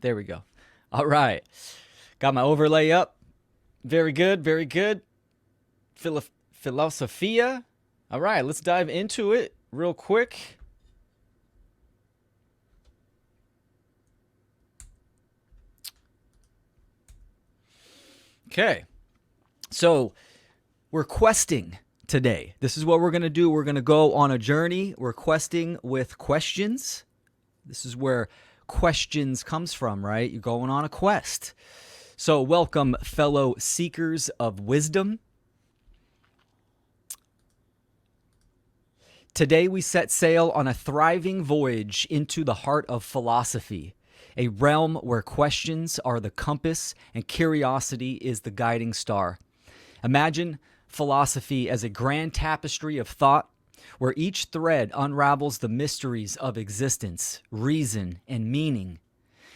There we go. All right. Got my overlay up. Very good. Very good. Philosophia. All right. Let's dive into it real quick. Okay. So we're questing today. This is what we're going to do. We're going to go on a journey. We're questing with questions. This is where questions comes from, right? You're going on a quest. So welcome, fellow seekers of wisdom. Today we set sail on a thriving voyage into the heart of philosophy, a realm where questions are the compass and curiosity is the guiding star. Imagine philosophy as a grand tapestry of thought where each thread unravels the mysteries of existence, reason, and meaning.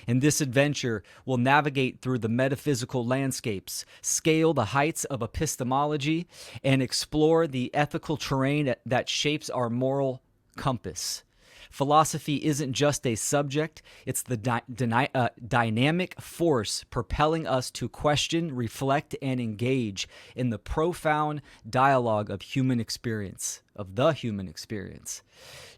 In this adventure, we'll navigate through the metaphysical landscapes, scale the heights of epistemology, and explore the ethical terrain that shapes our moral compass. Philosophy isn't just a subject, it's the dynamic force propelling us to question, reflect, and engage in the profound dialogue of human experience, of the human experience.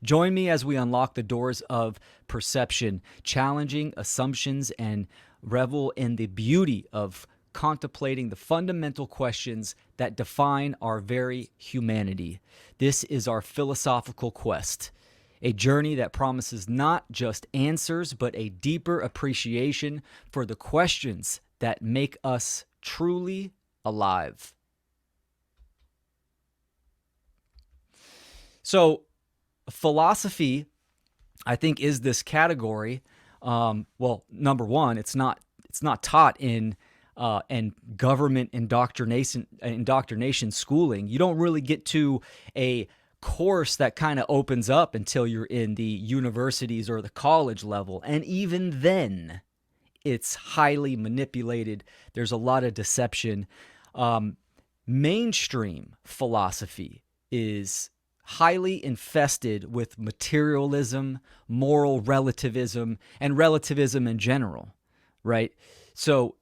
Join me as we unlock the doors of perception, challenging assumptions, and revel in the beauty of contemplating the fundamental questions that define our very humanity. This is our philosophical quest. A journey that promises not just answers, but a deeper appreciation for the questions that make us truly alive. So, philosophy, I think, is this category. Well, number one, it's not taught in government indoctrination schooling. You don't really get to a course that kind of opens up until you're in the universities or the college level. And even then, it's highly manipulated. There's a lot of deception. Mainstream philosophy is highly infested with materialism, moral relativism, and relativism in general, right? So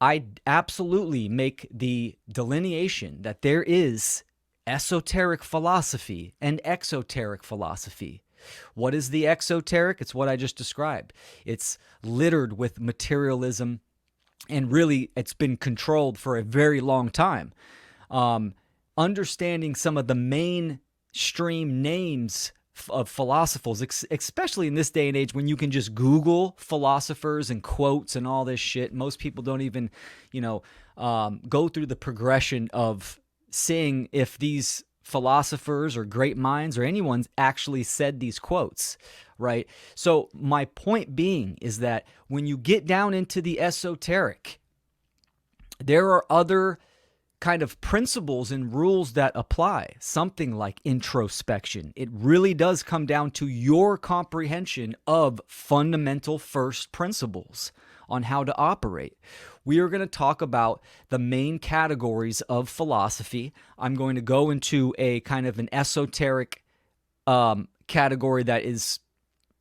I absolutely make the delineation that there is esoteric philosophy and exoteric philosophy. What is the exoteric? It's what I just described. It's littered with materialism, and really it's been controlled for a very long time. Understanding some of the mainstream names of philosophers, especially in this day and age when you can just Google philosophers and quotes and all this shit. Most people don't even, go through the progression of seeing if these philosophers or great minds or anyone actually said these quotes, right? So my point being is that when you get down into the esoteric, there are other kind of principles and rules that apply. Something like introspection. It really does come down to your comprehension of fundamental first principles on how to operate. We are going to talk about the main categories of philosophy. I'm going to go into a kind of an esoteric category that is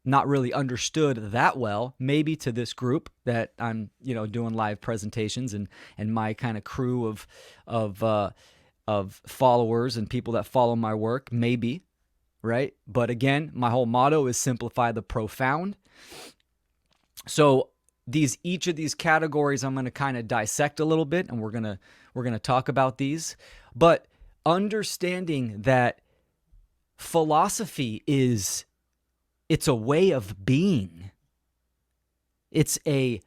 not really understood that well, maybe to this group that I'm, doing live presentations and my kind of crew of followers and people that follow my work, maybe, right? But again, my whole motto is simplify the profound. So each of these categories I'm going to kind of dissect a little bit, and we're going to talk about these. But understanding that philosophy it's a way of being. It's a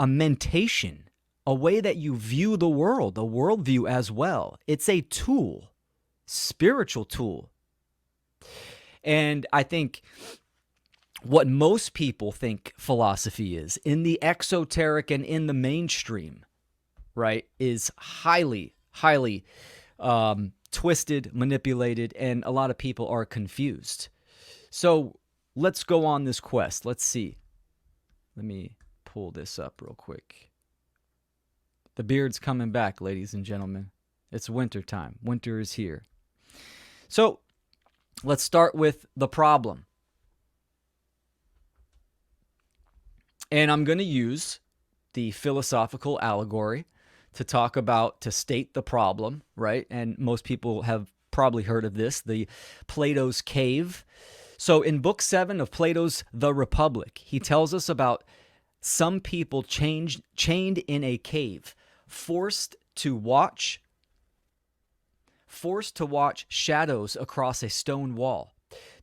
mentation, a way that you view the world, a worldview as well. It's a tool, spiritual tool. And I think what most people think philosophy is, in the exoteric and in the mainstream, right, is highly, highly twisted, manipulated, and a lot of people are confused. So let's go on this quest. Let's see. Let me pull this up real quick. The beard's coming back, ladies and gentlemen. It's winter time. Winter is here. So let's start with the problem. And I'm going to use the philosophical allegory to state the problem, right? And most people have probably heard of this, the Plato's cave. So in book 7 of Plato's The Republic, he tells us about some people chained in a cave, forced to watch shadows across a stone wall.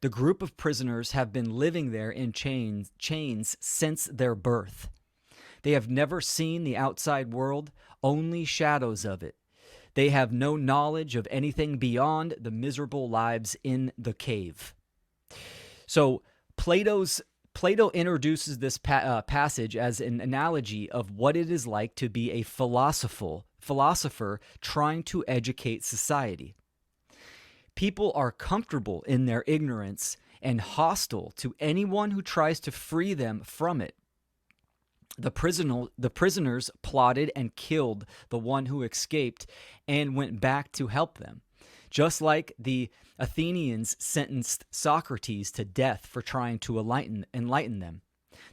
The group of prisoners have been living there in chains since their birth. They have never seen the outside world, only shadows of it. They have no knowledge of anything beyond the miserable lives in the cave. So Plato introduces this passage as an analogy of what it is like to be a philosopher trying to educate society. People are comfortable in their ignorance and hostile to anyone who tries to free them from it. The prisoners plotted and killed the one who escaped and went back to help them, just like the Athenians sentenced Socrates to death for trying to enlighten them.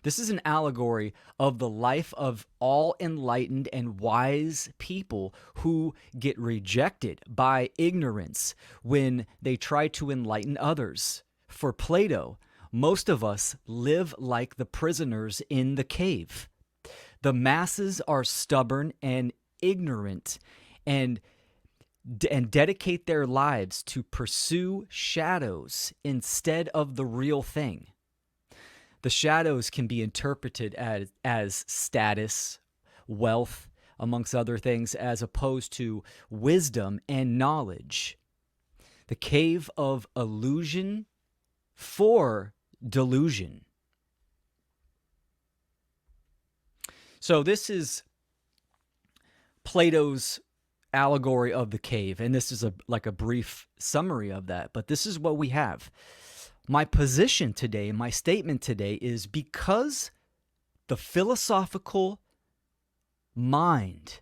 This is an allegory of the life of all enlightened and wise people who get rejected by ignorance when they try to enlighten others. For Plato, most of us live like the prisoners in the cave. The masses are stubborn and ignorant and dedicate their lives to pursue shadows instead of the real thing. The shadows can be interpreted as status, wealth, amongst other things, as opposed to wisdom and knowledge. The cave of illusion for delusion. So this is Plato's allegory of the cave, and this is like a brief summary of that, but this is what we have. My position today, my statement today is because the philosophical mind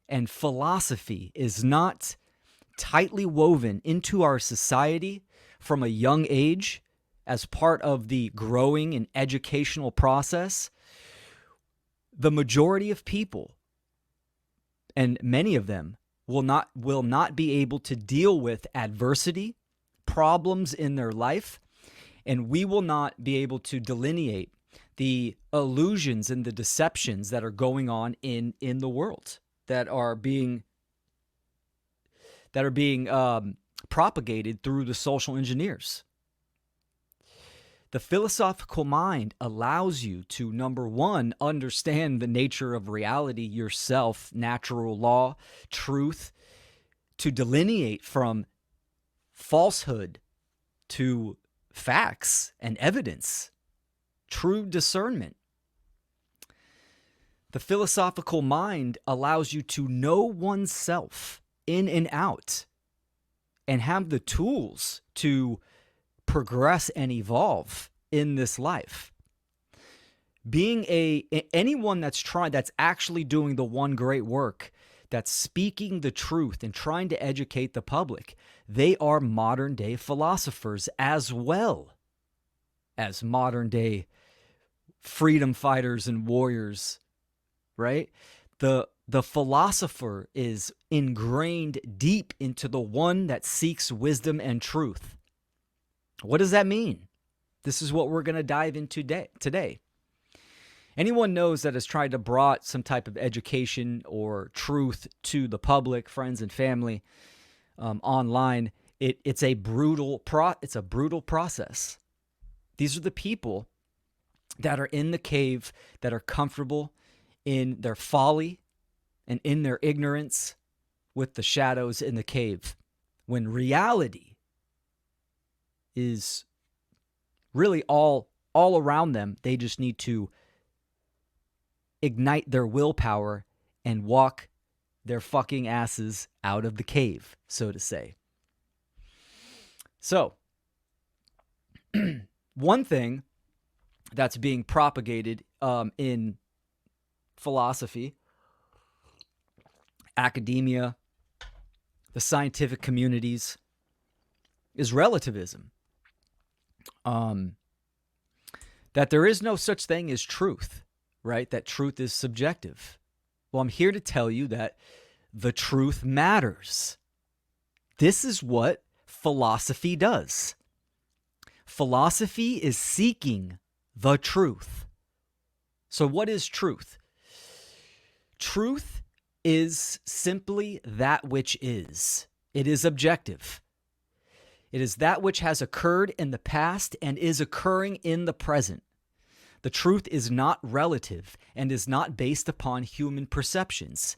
and philosophy is not tightly woven into our society from a young age as part of the growing and educational process, the majority of people, and many of them, will not be able to deal with adversity, problems in their life, and we will not be able to delineate the illusions and the deceptions that are going on in the world that are being propagated through the social engineers. The philosophical mind allows you to, number one, understand the nature of reality yourself, natural law, truth, to delineate from falsehood to facts and evidence, true discernment. The philosophical mind allows you to know oneself in and out and have the tools to progress and evolve in this life. Being anyone that's actually doing the one great work, that's speaking the truth and trying to educate the public, they are modern day philosophers as well as modern day freedom fighters and warriors, right? The philosopher is ingrained deep into the one that seeks wisdom and truth. What does that mean? This is what we're going to dive into today. Anyone knows that has tried to brought some type of education or truth to the public, friends and family, online. It's a brutal process. These are the people that are in the cave, that are comfortable in their folly and in their ignorance with the shadows in the cave, when reality is really all around them. They just need to ignite their willpower and walk their fucking asses out of the cave, so to say. So, one thing that's being propagated in philosophy, academia, the scientific communities, is relativism. That there is no such thing as truth. right? That truth is subjective. Well, I'm here to tell you that the truth matters. This is what philosophy does. Philosophy is seeking the truth. So, what is truth? Truth is simply that which is. It is objective. It is that which has occurred in the past and is occurring in the present. The truth is not relative and is not based upon human perceptions.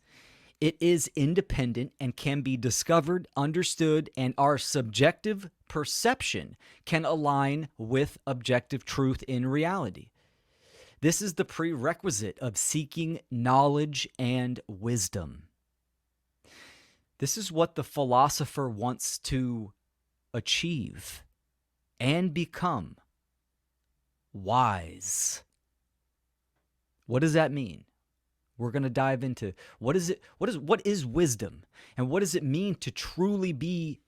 It is independent and can be discovered, understood, and our subjective perception can align with objective truth in reality. This is the prerequisite of seeking knowledge and wisdom. This is what the philosopher wants to achieve and become: wise. What does that mean? We're going to dive into what is wisdom, and what does it mean to truly be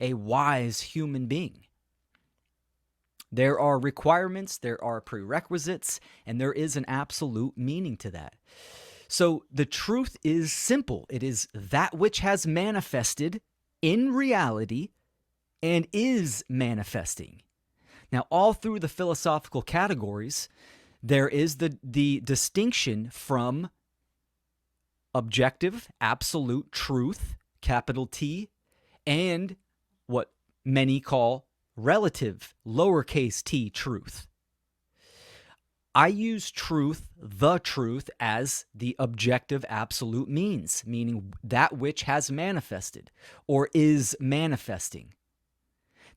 a wise human being? There are requirements, there are prerequisites, and there is an absolute meaning to that. So the truth is simple. It is that which has manifested in reality and is manifesting. Now, all through the philosophical categories, there is the distinction from objective, absolute truth, capital T, and what many call relative, lowercase t, truth. I use the truth, as the objective absolute means, meaning that which has manifested or is manifesting.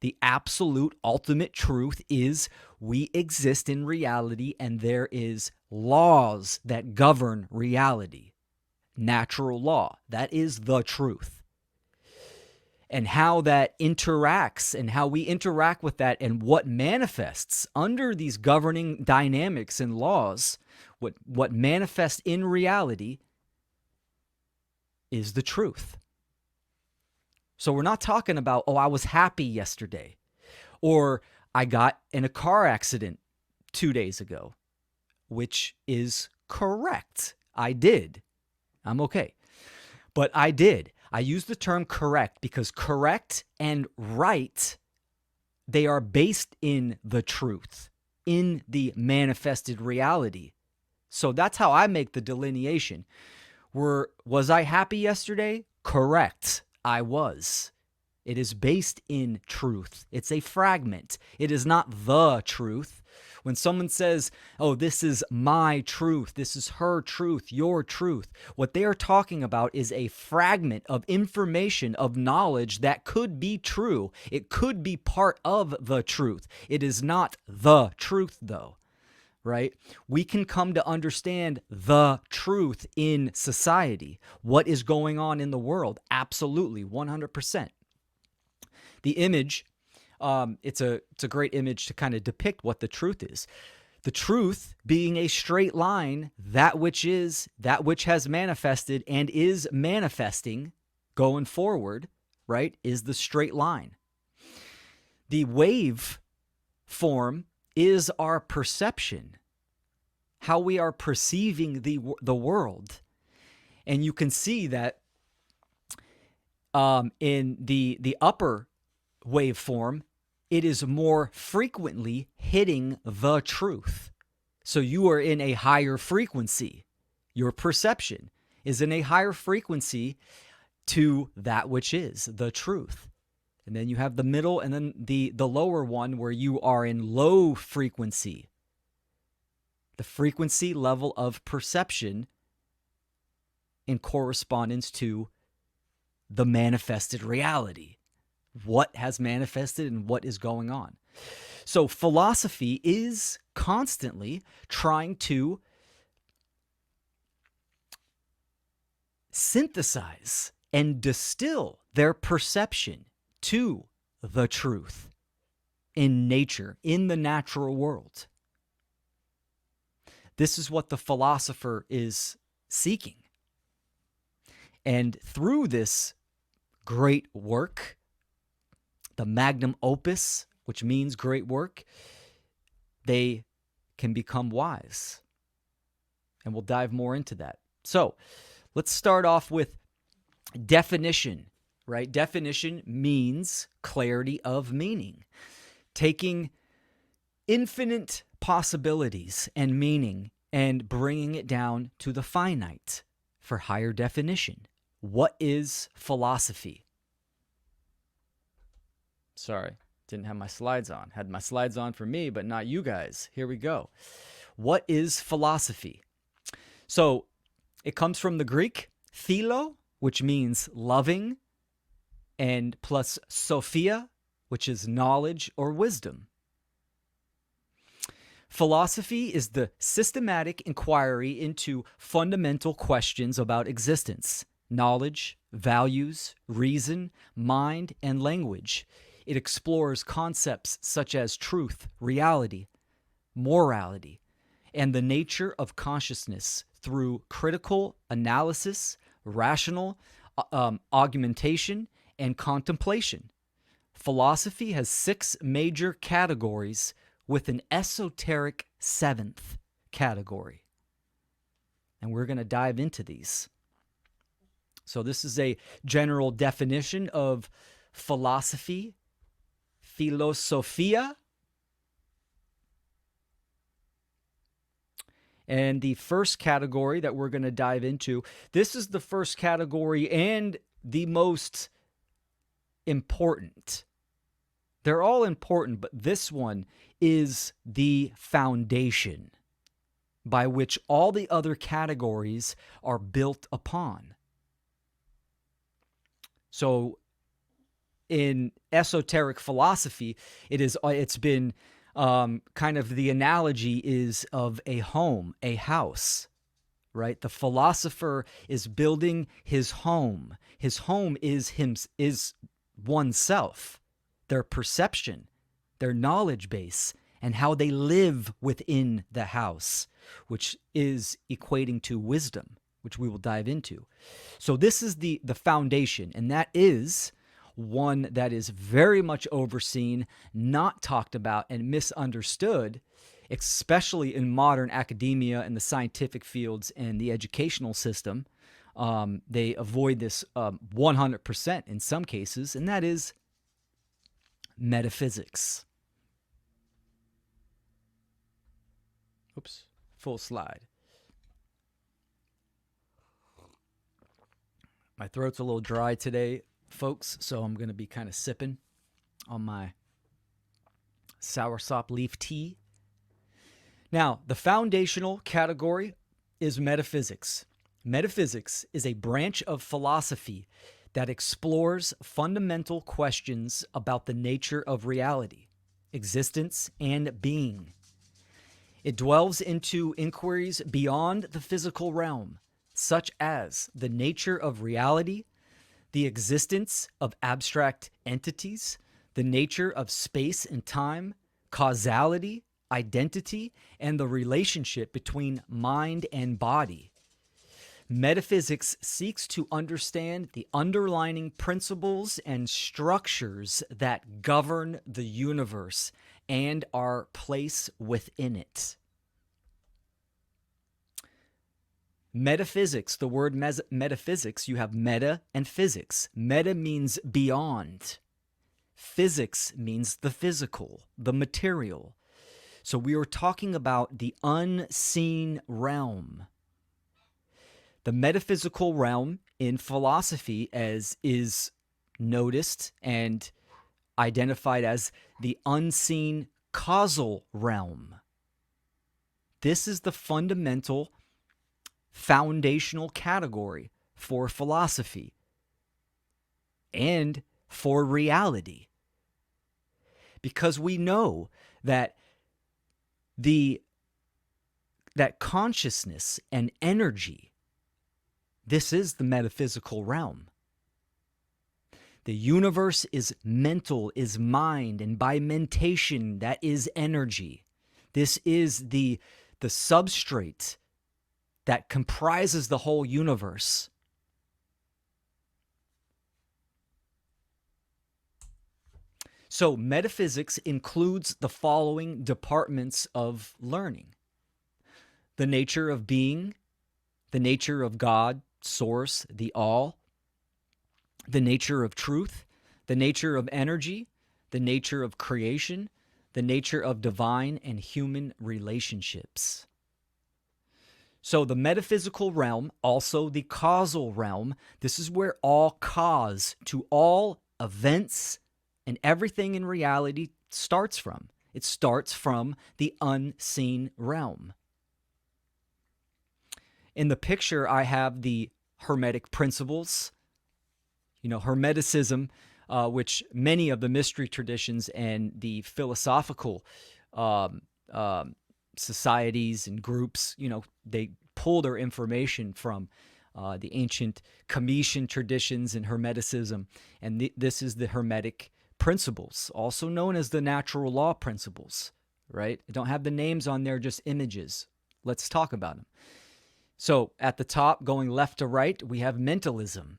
The absolute ultimate truth is we exist in reality and there is laws that govern reality. Natural law, that is the truth. And how that interacts and how we interact with that and what manifests under these governing dynamics and laws, what manifests in reality is the truth. So we're not talking about, oh, I was happy yesterday, or I got in a car accident 2 days ago, which is correct. I did. I'm okay. But I did. I use the term correct because correct and right, they are based in the truth, in the manifested reality. So that's how I make the delineation. Was I happy yesterday? Correct. I was. It is based in truth. It's a fragment. It is not the truth. When someone says, oh, this is my truth, this is her truth, your truth, what they are talking about is a fragment of information, of knowledge that could be true. It could be part of the truth. It is not the truth, though, right? We can come to understand the truth in society, what is going on in the world. Absolutely, 100%. The image, it's a great image to kind of depict what the truth is. The truth being a straight line, that which has manifested and is manifesting going forward, right, is the straight line. The wave form is our perception, how we are perceiving the world. And you can see that in the upper waveform, it is more frequently hitting the truth. So you are in a higher frequency. Your perception is in a higher frequency to that which is the truth. And then you have the middle and then the lower one where you are in low frequency. The frequency level of perception in correspondence to the manifested reality. What has manifested and what is going on. So philosophy is constantly trying to synthesize and distill their perception to the truth in nature, in the natural world. This is what the philosopher is seeking. And through this great work, the magnum opus, which means great work, they can become wise. And we'll dive more into that. So let's start off with definition, right? Definition means clarity of meaning, taking infinite possibilities and meaning and bringing it down to the finite for higher definition. What is philosophy? Sorry, didn't have my slides on. Had my slides on for me, but not you guys. Here we go. What is philosophy? So it comes from the Greek philo, which means loving, and plus sophia, which is knowledge or wisdom. Philosophy is the systematic inquiry into fundamental questions about existence, knowledge, values, reason, mind, and language. It explores concepts such as truth, reality, morality, and the nature of consciousness through critical analysis, rational augmentation, and contemplation. Philosophy has 6 major categories with an esoteric 7th category. And we're going to dive into these. So this is a general definition of philosophy, Philosophia. And the first category that we're going to dive into, this is the first category and the most important. They're all important, but this one is the foundation by which all the other categories are built upon. So in esoteric philosophy, it's been kind of the analogy is of a home, a house, right? The philosopher is building his home. His home is oneself, their perception, their knowledge base, and how they live within the house, which is equating to wisdom, which we will dive into. So this is the foundation, and that is one that is very much overseen, not talked about, and misunderstood, especially in modern academia and the scientific fields and the educational system. They avoid this 100% in some cases, and that is metaphysics. Oops, full slide. My throat's a little dry today, folks, so I'm going to be kind of sipping on my soursop leaf tea. Now, the foundational category is metaphysics. Metaphysics is a branch of philosophy that explores fundamental questions about the nature of reality, existence, and being. It delves into inquiries beyond the physical realm, such as the nature of reality, the existence of abstract entities, the nature of space and time, causality, identity, and the relationship between mind and body. Metaphysics seeks to understand the underlying principles and structures that govern the universe and our place within it. Metaphysics, the word metaphysics, you have meta and physics. Meta means beyond. Physics means the physical, the material. So we are talking about the unseen realm. The metaphysical realm in philosophy is noticed and identified as the unseen causal realm. This is the fundamental foundational category for philosophy and for reality. Because we know that that consciousness and energy, this is the metaphysical realm. The universe is mental, is mind, and by mentation, that is energy. This is the substrate that comprises the whole universe. So metaphysics includes the following departments of learning. the nature of being, the nature of God, source, the all, the nature of truth, the nature of energy, the nature of creation, the nature of divine and human relationships. So the metaphysical realm, also the causal realm, this is where all cause to all events and everything in reality starts from. It starts from the unseen realm. In the picture, I have the Hermetic principles. Hermeticism, which many of the mystery traditions and the philosophical societies and groups, they pull their information from the ancient Cometian traditions and Hermeticism. And this is the Hermetic principles, also known as the natural law principles, right? I don't have the names on there, just images. Let's talk about them. So at the top, going left to right, we have mentalism,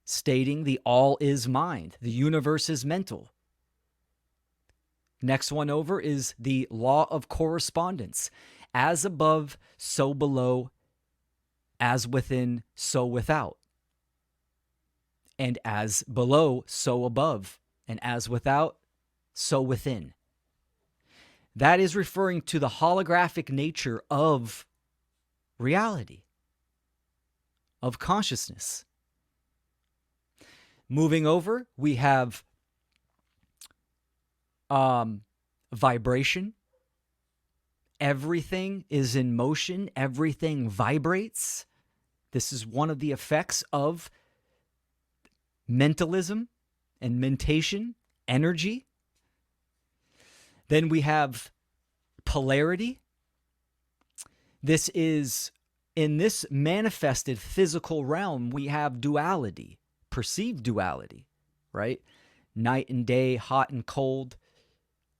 stating the all is mind, the universe is mental. Next one over is the law of correspondence. As above, so below, as within, so without. And as below, so above. And as without, so within. That is referring to the holographic nature of reality, of consciousness. Moving over, we have vibration. Everything is in motion. Everything vibrates. This is one of the effects of mentalism and mentation, energy. Then we have polarity. This is, in this manifested physical realm, we have duality, perceived duality, right? Night and day, hot and cold.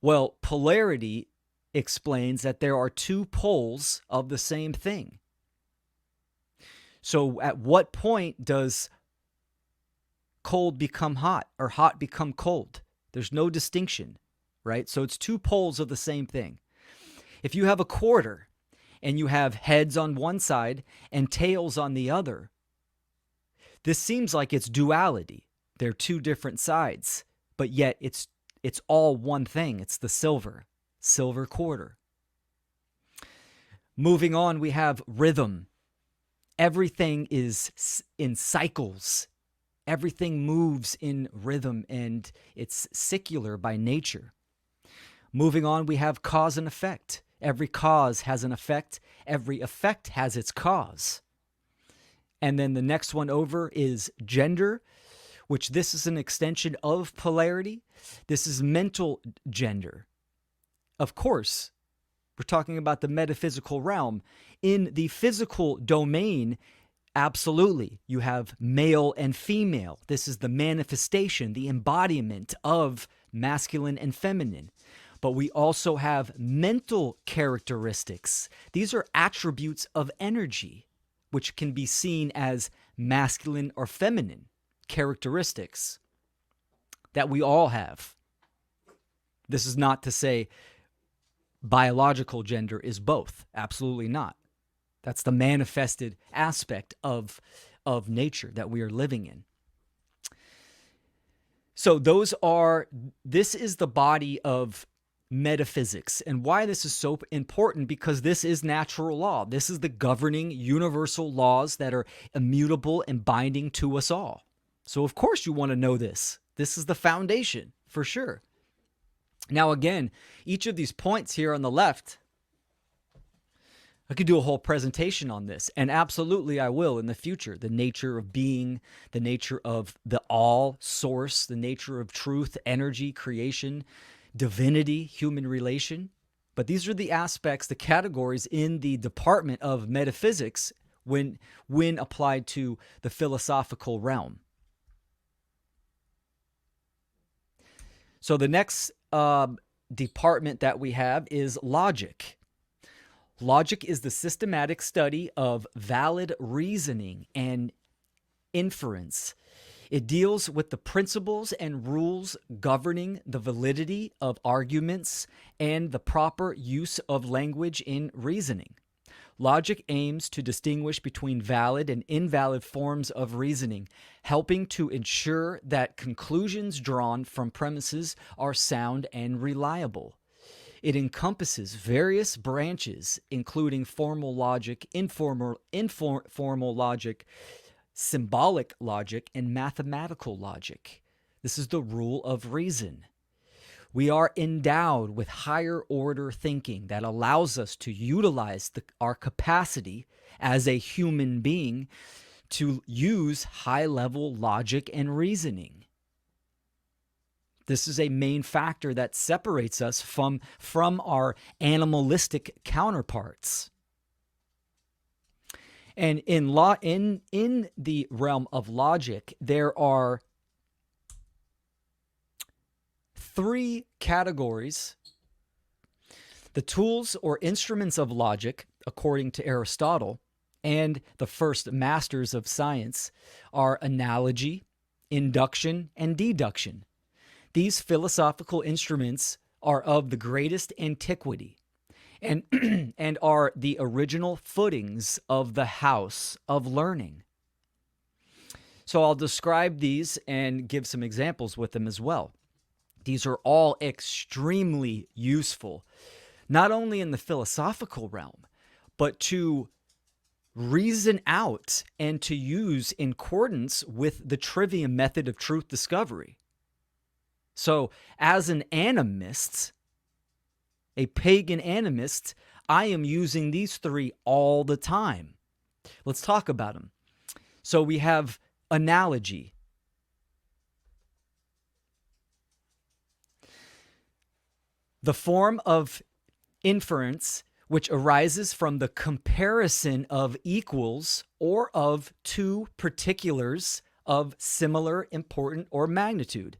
Well, polarity explains that there are two poles of the same thing. So at what point does cold become hot or hot become cold? There's no distinction, right? So it's two poles of the same thing. If you have a quarter and you have heads on one side and tails on the other, this seems like it's duality. They're two different sides, but yet it's all one thing. It's the silver quarter. Moving on, we have rhythm. Everything is in cycles. Everything moves in rhythm, and it's secular by nature. Moving on, we have cause and effect. Every cause has an effect. Every effect has its cause. And then the next one over is gender, which this is an extension of polarity. This is mental gender. Of course, we're talking about the metaphysical realm. In the physical domain, absolutely, you have male and female. This is the manifestation, the embodiment of masculine and feminine. But we also have mental characteristics. These are attributes of energy, which can be seen as masculine or feminine characteristics that we all have. This is not to say biological gender is both. Absolutely not. That's the manifested aspect of nature that we are living in. So this is the body of metaphysics, and why this is so important, because this is natural law. This is the governing universal laws that are immutable and binding to us all. So of course you want to know this. This is the foundation for sure. Now again, each of these points here on the left, I could do a whole presentation on this, and absolutely I will in the future. The nature of being, the nature of the all source, the nature of truth, energy, creation, divinity, human relation. But these are the aspects, the categories in the department of metaphysics when applied to the philosophical realm. So the next department that we have is logic. Logic is the systematic study of valid reasoning and inference. It deals with the principles and rules governing the validity of arguments and the proper use of language in reasoning. Logic aims to distinguish between valid and invalid forms of reasoning, helping to ensure that conclusions drawn from premises are sound and reliable. It encompasses various branches, including formal logic, informal logic, symbolic logic, and mathematical logic. This is the rule of reason. We are endowed with higher order thinking that allows us to utilize our capacity as a human being to use high level logic and reasoning. This is a main factor that separates us from our animalistic counterparts. And in the realm of logic, there are three categories. The tools or instruments of logic, according to Aristotle, and the first masters of science are analogy, induction, and deduction. These philosophical instruments are of the greatest antiquity and, and are the original footings of the house of learning. So I'll describe these and give some examples with them as well. These are all extremely useful, not only in the philosophical realm, but to reason out and to use in accordance with the trivium method of truth discovery. So, as an animist, a pagan animist, I am using these three all the time. Let's talk about them. So, we have analogy. The form of inference which arises from the comparison of equals or of two particulars of similar, important, or magnitude.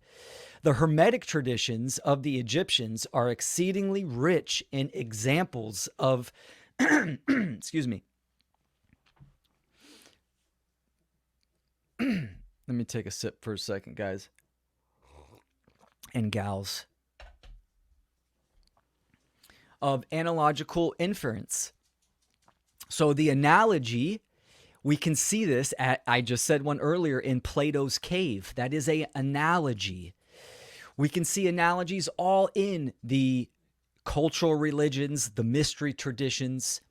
The Hermetic traditions of the Egyptians are exceedingly rich in examples of, excuse me. Let me take a sip for a second, guys and gals. Of analogical inference. So the analogy, we can see this at, I just said one earlier, in Plato's cave. That is an analogy. We can see analogies all in the cultural religions, the mystery traditions.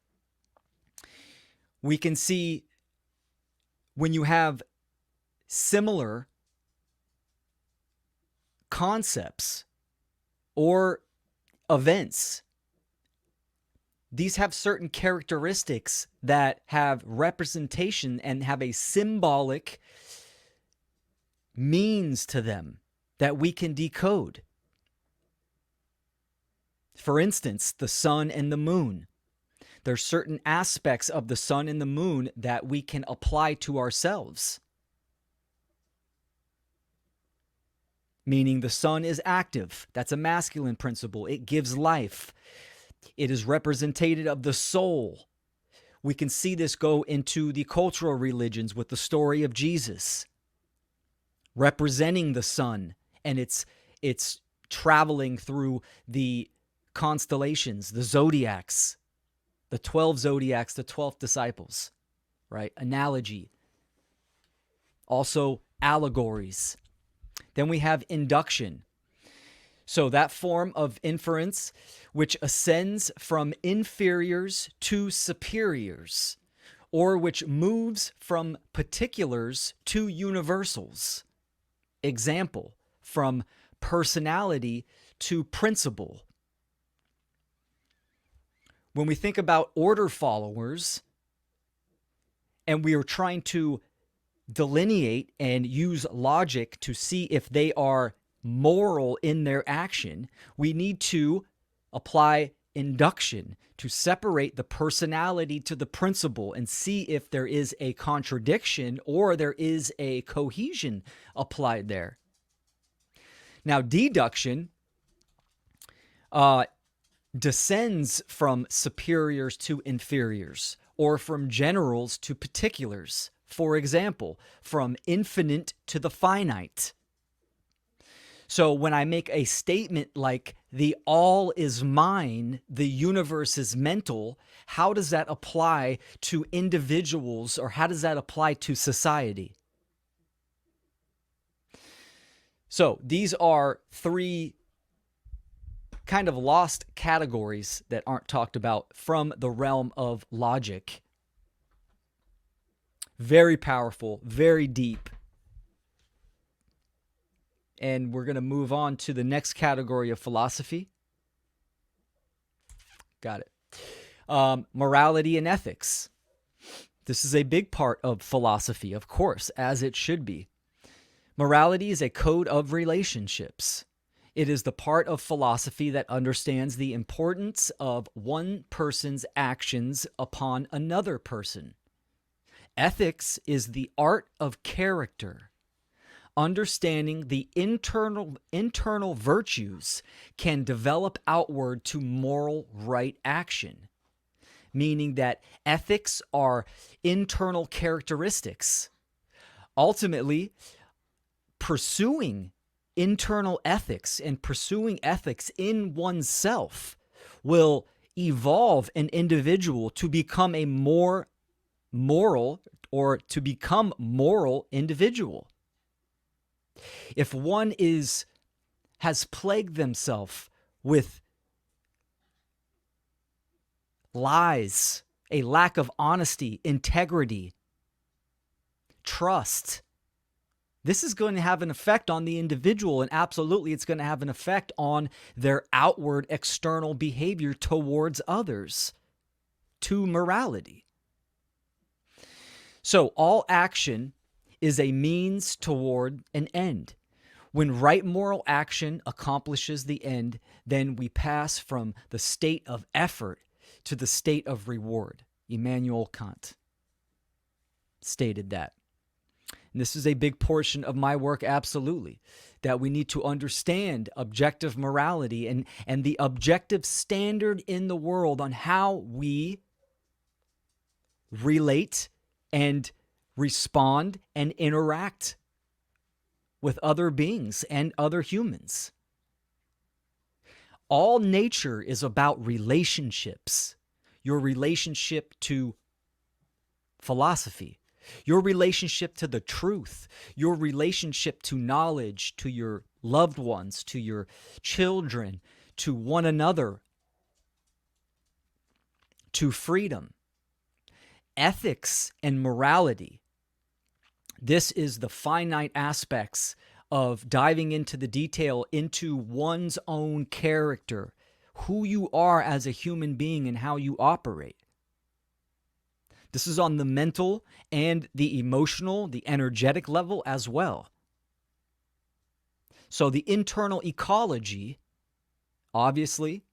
We can see when you have similar concepts or events, these have certain characteristics that have representation and have a symbolic means to them that we can decode. For instance, the sun and the moon. There's certain aspects of the sun and the moon that we can apply to ourselves. Meaning the sun is active. That's a masculine principle. It gives life. It is representative of the soul. We can see this go into the cultural religions with the story of Jesus, representing the sun, and it's traveling through the constellations, the zodiacs, the 12 zodiacs, the 12 disciples, right? Analogy. Also allegories. Then we have induction. So that form of inference which ascends from inferiors to superiors, or which moves from particulars to universals. Example, from personality to principle. When we think about order followers, and we are trying to delineate and use logic to see if they are moral in their action, we need to apply induction to separate the personality to the principle and see if there is a contradiction or there is a cohesion applied there. Now, deduction descends from superiors to inferiors or from generals to particulars. for example, from infinite to the finite. So when I make a statement like the all is mine, the universe is mental, how does that apply to individuals, or how does that apply to society? So these are three kind of lost categories that aren't talked about from the realm of logic. Very powerful, very deep. And we're going to move on to the next category of philosophy. Got it. Morality and ethics. This is a big part of philosophy, of course, as it should be. Morality is a code of relationships. It is the part of philosophy that understands the importance of one person's actions upon another person. Ethics is the art of character. Understanding the internal virtues can develop outward to moral right action, meaning that ethics are internal characteristics. Ultimately, pursuing internal ethics and pursuing ethics in oneself will evolve an individual to become a more moral, or to become moral individual. If one has plagued themselves with lies, a lack of honesty, integrity, trust, this is going to have an effect on the individual, and absolutely it's going to have an effect on their outward external behavior towards others, to morality. So all action is a means toward an end. When right moral action accomplishes the end, then we pass from the state of effort to the state of reward. Immanuel Kant stated that. And this is a big portion of my work, absolutely, that we need to understand objective morality and the objective standard in the world on how we relate and respond and interact with other beings and other humans. All nature is about relationships. Your relationship to philosophy, your relationship to the truth, your relationship to knowledge, to your loved ones, to your children, to one another, to freedom. Ethics and morality. This is the finite aspects of diving into the detail into one's own character, who you are as a human being and how you operate. This is on the mental and the emotional, the energetic level as well. So the internal ecology, obviously,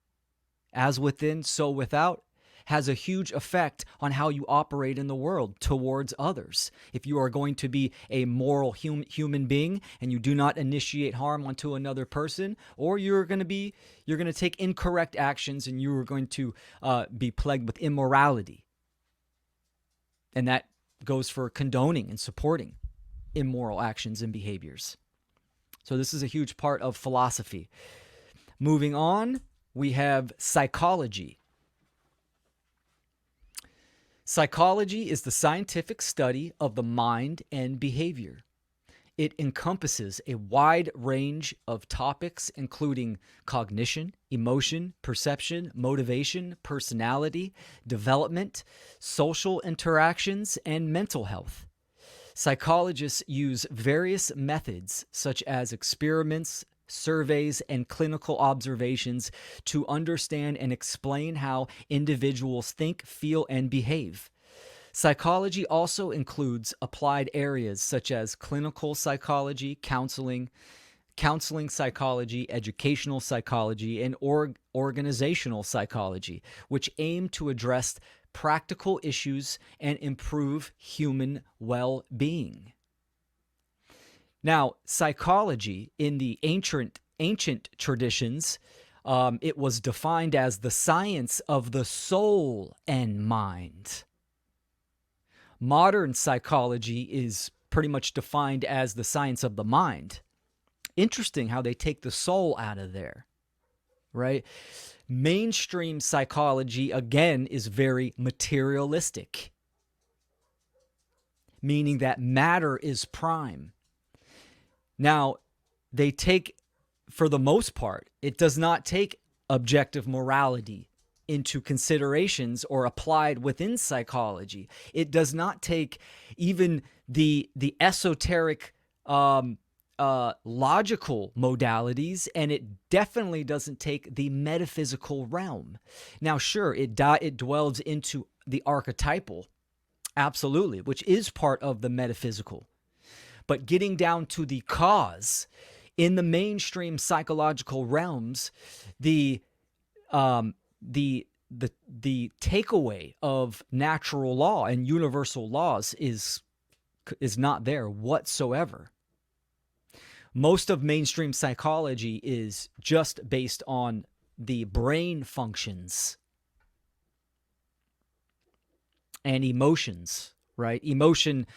as within, so without, has a huge effect on how you operate in the world towards others. If you are going to be a moral human being and you do not initiate harm onto another person, or you're going to take incorrect actions and you are going to be plagued with immorality. And that goes for condoning and supporting immoral actions and behaviors. So this is a huge part of philosophy. Moving on, we have psychology. Psychology is the scientific study of the mind and behavior. It encompasses a wide range of topics, including cognition, emotion, perception, motivation, personality, development, social interactions, and mental health. Psychologists use various methods, such as experiments, surveys, and clinical observations, to understand and explain how individuals think, feel, and behave. Psychology also includes applied areas such as clinical psychology, counseling psychology, educational psychology, and organizational psychology, which aim to address practical issues and improve human well-being. Now, psychology in the ancient traditions, it was defined as the science of the soul and mind. Modern psychology is pretty much defined as the science of the mind. Interesting how they take the soul out of there, right? Mainstream psychology, again, is very materialistic, meaning that matter is prime. Now, they take, for the most part, it does not take objective morality into considerations or applied within psychology. It does not take even the esoteric logical modalities, and it definitely doesn't take the metaphysical realm. Now, sure, it dwells into the archetypal, absolutely, which is part of the metaphysical. But getting down to the cause, in the mainstream psychological realms, the takeaway of natural law and universal laws is not there whatsoever. Most of mainstream psychology is just based on the brain functions and emotions, right? Emotion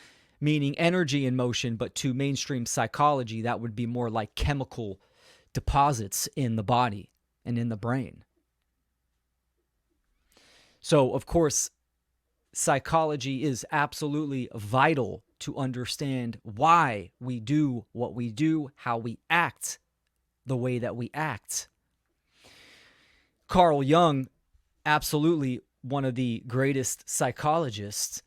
meaning energy in motion, but to mainstream psychology, that would be more like chemical deposits in the body and in the brain. So, of course, psychology is absolutely vital to understand why we do what we do, how we act the way that we act. Carl Jung, absolutely one of the greatest psychologists,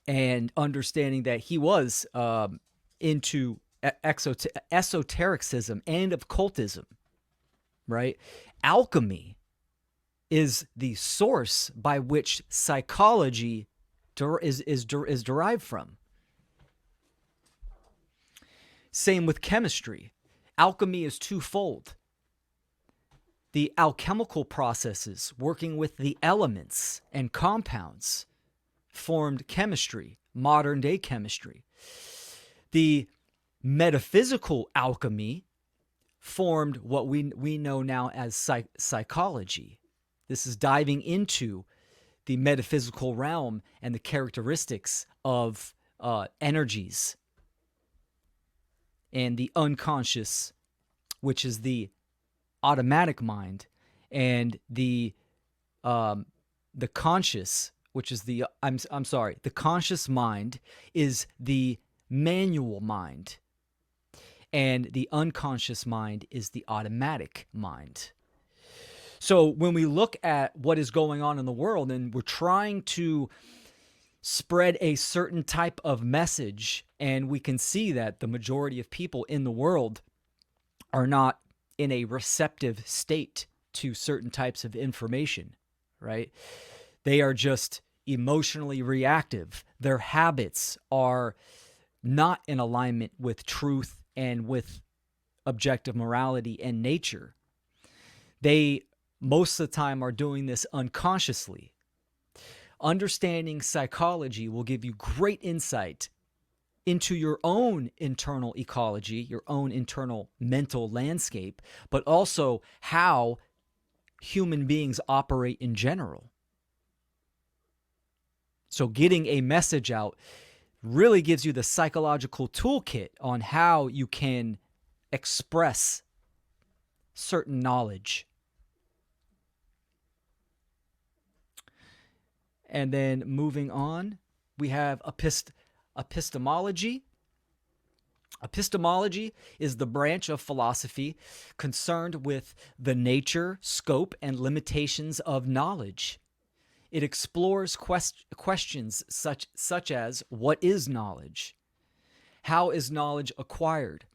and understanding that he was into esotericism and occultism, right? Alchemy is the source by which psychology is derived from. Same with chemistry. Alchemy is twofold. The alchemical processes working with the elements and compounds formed chemistry, modern day chemistry. The metaphysical alchemy formed what we know now as psychology. This is diving into the metaphysical realm and the characteristics of energies and the unconscious, which is the automatic mind, and the conscious, which is the the conscious mind is the manual mind, and the unconscious mind is the automatic mind. So when we look at what is going on in the world and we're trying to spread a certain type of message, and we can see that the majority of people in the world are not in a receptive state to certain types of information, right? They are just emotionally reactive. Their habits are not in alignment with truth and with objective morality and nature. They, most of the time, are doing this unconsciously. Understanding psychology will give you great insight into your own internal ecology, your own internal mental landscape, but also how human beings operate in general. So getting a message out really gives you the psychological toolkit on how you can express certain knowledge. And then moving on, we have epistemology. Epistemology is the branch of philosophy concerned with the nature, scope, and limitations of knowledge. It explores questions such as, what is knowledge? How is knowledge acquired?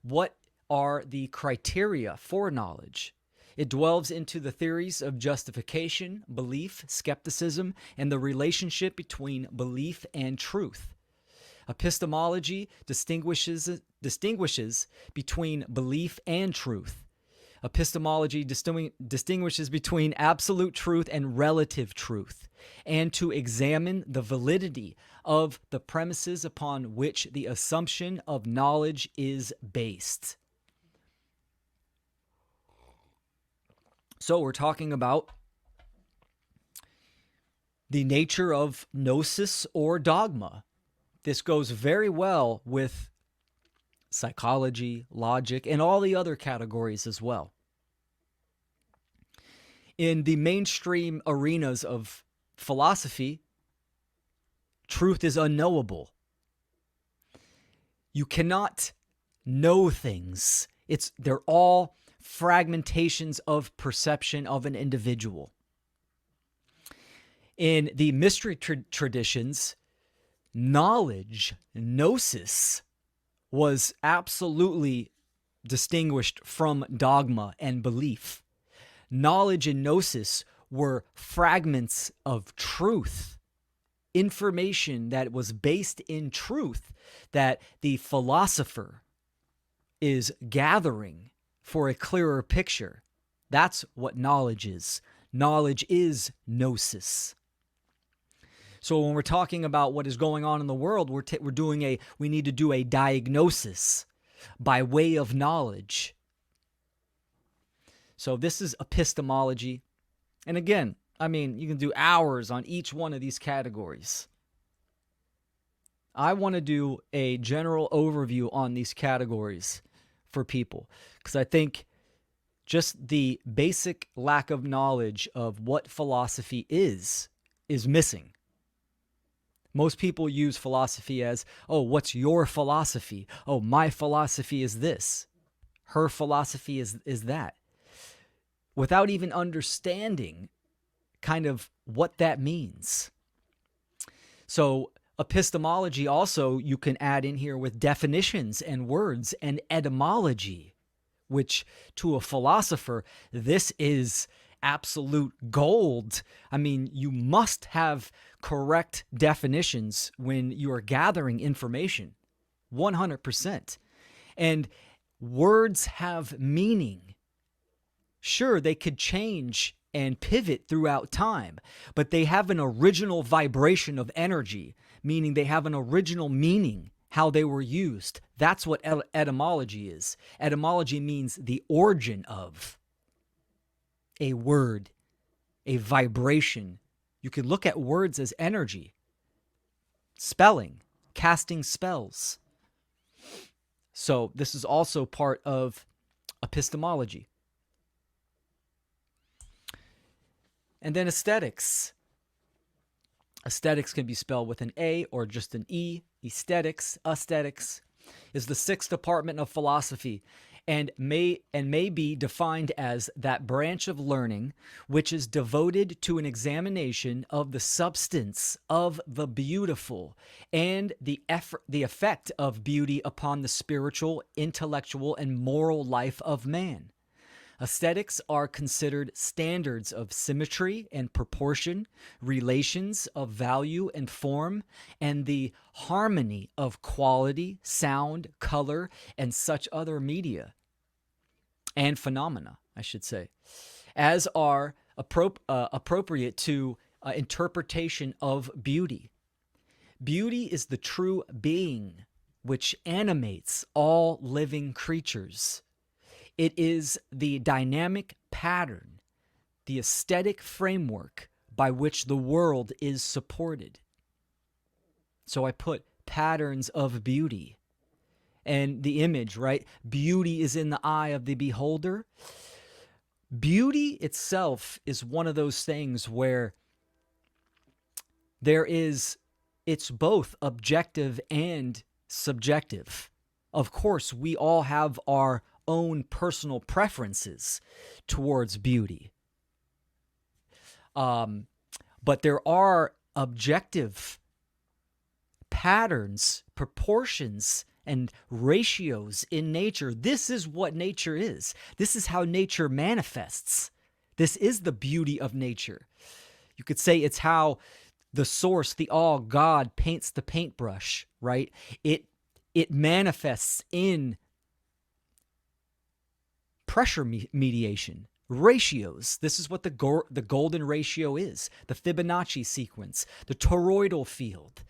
What are the criteria for knowledge? It delves into the theories of justification, belief, skepticism, and the relationship between belief and truth. Epistemology distinguishes between belief and truth. Epistemology distinguishes between absolute truth and relative truth, and to examine the validity of the premises upon which the assumption of knowledge is based. So we're talking about the nature of gnosis or dogma. This goes very well with psychology, logic, and all the other categories as well. In the mainstream arenas of philosophy, truth is unknowable. You cannot know things. They're all fragmentations of perception of an individual. In the mystery traditions, knowledge, gnosis, was absolutely distinguished from dogma and belief. Knowledge and gnosis were fragments of truth, information that was based in truth that the philosopher is gathering for a clearer picture. That's what knowledge is. Knowledge is gnosis. So when we're talking about what is going on in the world, we need to do a diagnosis by way of knowledge. So this is epistemology. And again, I mean, you can do hours on each one of these categories. I want to do a general overview on these categories for people because I think just the basic lack of knowledge of what philosophy is missing. Most people use philosophy as, oh, what's your philosophy? Oh, my philosophy is this. Her philosophy is that. Without even understanding kind of what that means. So epistemology also you can add in here with definitions and words and etymology, which to a philosopher, this is absolute gold. I mean, you must have correct definitions when you are gathering information, 100%. And words have meaning. Sure, they could change and pivot throughout time, but they have an original vibration of energy, meaning they have an original meaning, how they were used. That's what etymology is. Etymology means the origin of a word, a vibration. You can look at words as energy. Spelling, casting spells. So this is also part of epistemology. And then aesthetics. Aesthetics can be spelled with an A or just an E. Aesthetics is the sixth department of philosophy and may be defined as that branch of learning which is devoted to an examination of the substance of the beautiful and the effect of beauty upon the spiritual, intellectual, and moral life of man. Aesthetics are considered standards of symmetry and proportion, relations of value and form, and the harmony of quality, sound, color, and such other media and phenomena, I should say, as are appropriate to interpretation of beauty. Beauty is the true being which animates all living creatures. It is the dynamic pattern, the aesthetic framework by which the world is supported. So I put patterns of beauty and the image, right? Beauty is in the eye of the beholder. Beauty itself is one of those things where it's both objective and subjective. Of course, we all have our own personal preferences towards beauty. But there are objective patterns, proportions, and ratios in nature. This is what nature is. This is how nature manifests. This is the beauty of nature. You could say it's how the source, the all, God paints the paintbrush, right? It manifests in pressure mediation, ratios. This is what the golden ratio is, the Fibonacci sequence, the toroidal field.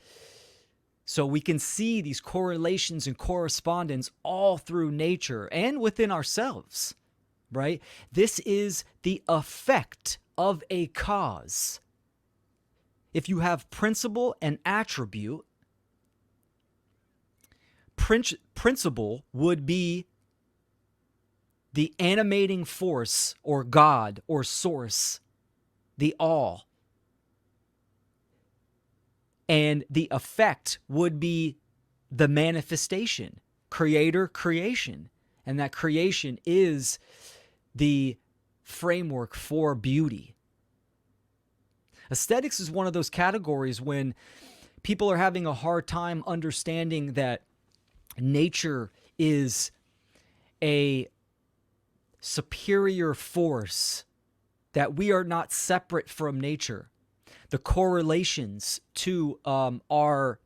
So we can see these correlations and correspondence all through nature and within ourselves, right? This is the effect of a cause. if you have principle and attribute, principle would be the animating force or God or source, the all. And the effect would be the manifestation, creator, creation. And that creation is the framework for beauty. Aesthetics is one of those categories when people are having a hard time understanding that nature is a superior force, that we are not separate from nature. The correlations to our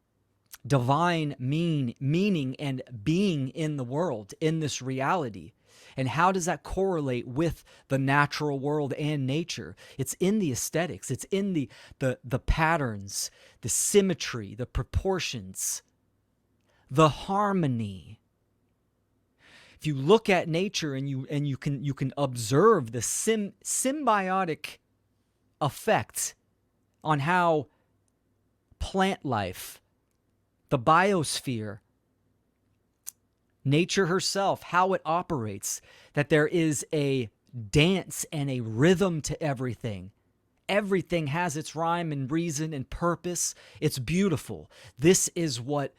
divine meaning and being in the world, in this reality. And how does that correlate with the natural world and nature? It's in the aesthetics. It's in the patterns, the symmetry, the proportions, the harmony. If you look at nature and you can observe the symbiotic effect on how plant life, the biosphere, nature herself, how it operates, that there is a dance and a rhythm to everything. Everything has its rhyme and reason and purpose. It's beautiful. This is what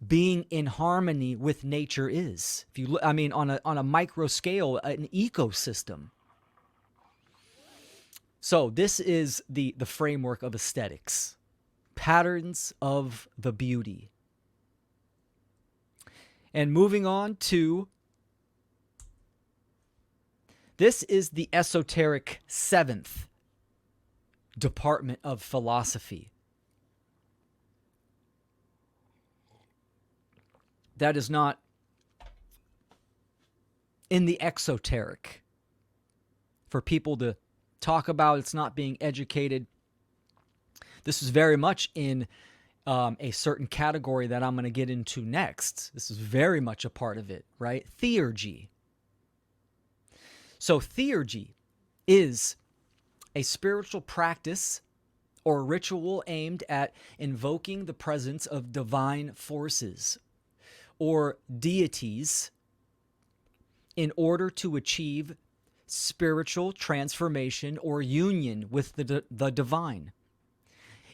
being in harmony with nature is. If you look, I mean, on a micro scale, an ecosystem. So this is the framework of aesthetics. Patterns of the beauty. And moving on to, this is the esoteric seventh department of philosophy. That is not in the exoteric for people to talk about. It's not being educated. This is very much in a certain category that I'm going to get into next. This is very much a part of it, right? Theurgy. So theurgy is a spiritual practice or ritual aimed at invoking the presence of divine forces or deities in order to achieve spiritual transformation or union with the divine.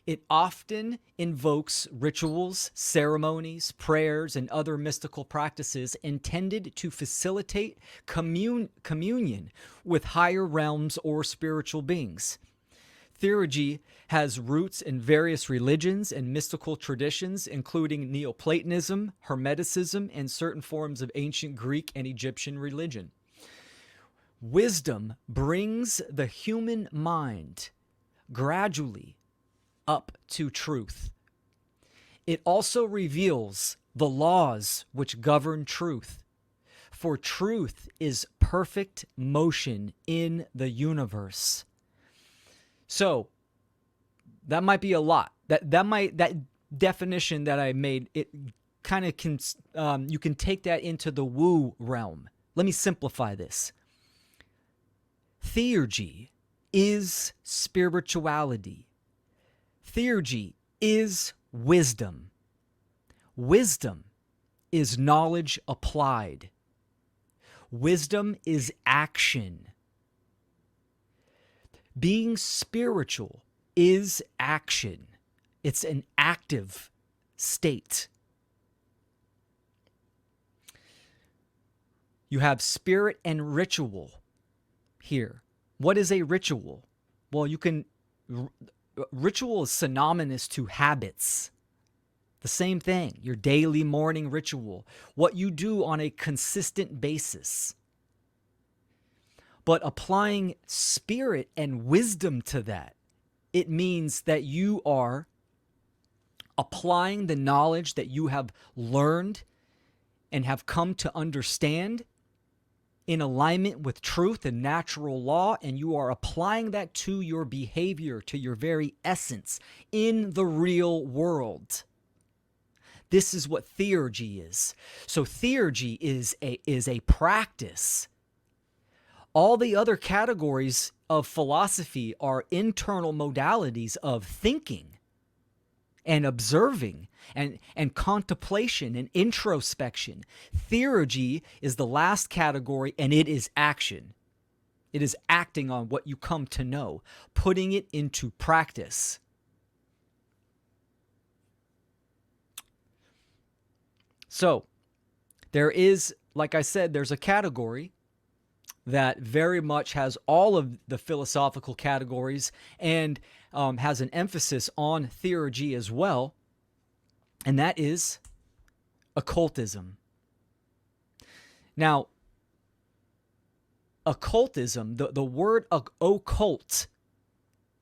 It often invokes rituals, ceremonies, prayers, and other mystical practices intended to facilitate communion with higher realms or spiritual beings. Theurgy has roots in various religions and mystical traditions, including Neoplatonism, Hermeticism, and certain forms of ancient Greek and Egyptian religion. Wisdom brings the human mind gradually up to truth. It also reveals the laws which govern truth, for truth is perfect motion in the universe. So that might be a lot. That definition that I made, it kind of can you can take that into the woo realm. Let me simplify this. Theurgy is spirituality. Theurgy is wisdom. Wisdom is knowledge applied. Wisdom is action. Being spiritual is action. It's an active state. You have spirit and ritual here. What is a ritual? Well, ritual is synonymous to habits. The same thing, your daily morning ritual, what you do on a consistent basis. But applying spirit and wisdom to that, it means that you are applying the knowledge that you have learned and have come to understand in alignment with truth and natural law, and you are applying that to your behavior, to your very essence in the real world. This is what theurgy is. So theurgy is a practice. All the other categories of philosophy are internal modalities of thinking and observing and contemplation and introspection. Theurgy is the last category, and it is action. It is acting on what you come to know, putting it into practice. So, there is, like I said, there's a category that very much has all of the philosophical categories and has an emphasis on theurgy as well, and that is occultism. Now, occultism, the word occult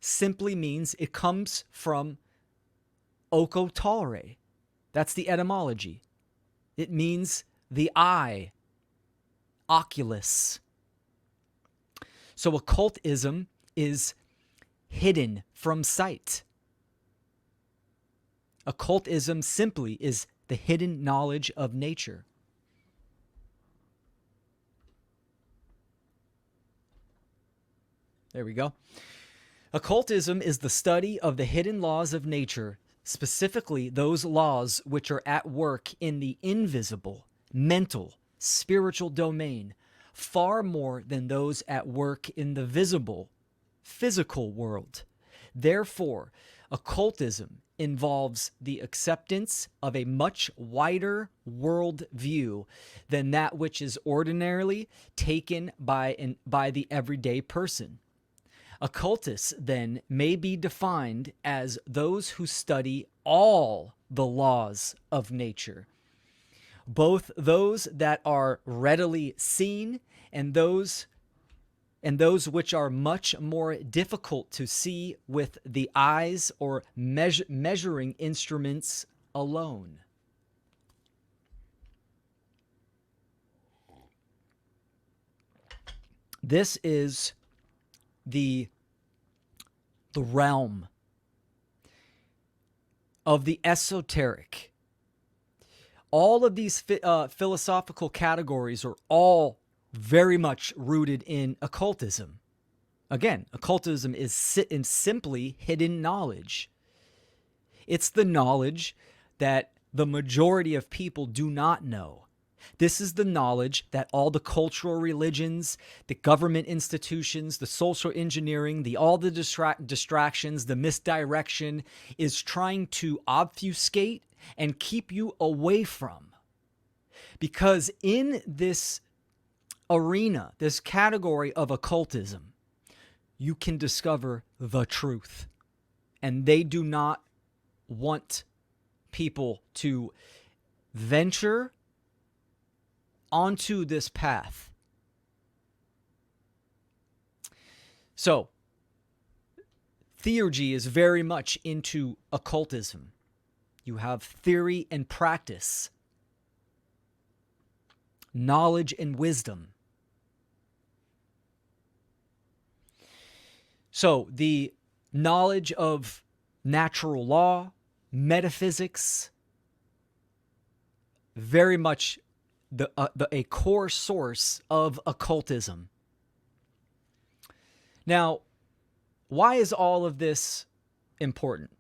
simply means, it comes from occultare. That's the etymology. It means the eye, oculus. So occultism is hidden from sight. Occultism simply is the hidden knowledge of nature. There we go. Occultism is the study of the hidden laws of nature, specifically those laws which are at work in the invisible, mental, spiritual domain, far more than those at work in the visible, physical world. Therefore, occultism involves the acceptance of a much wider world view than that which is ordinarily taken by the everyday person. Occultists, then, may be defined as those who study all the laws of nature, both those that are readily seen and those which are much more difficult to see with the eyes or measuring instruments alone. This is the realm of the esoteric. All of these philosophical categories are all very much rooted in occultism. Again, occultism is simply hidden knowledge. It's the knowledge that the majority of people do not know. This is the knowledge that all the cultural religions, the government institutions, the social engineering, all the distractions, the misdirection is trying to obfuscate and keep you away from. Because in this arena, this category of occultism, you can discover the truth. And they do not want people to venture onto this path. So, theurgy is very much into occultism. You have theory and practice, knowledge and wisdom. So, the knowledge of natural law, metaphysics, very much a core source of occultism. Now, why is all of this important?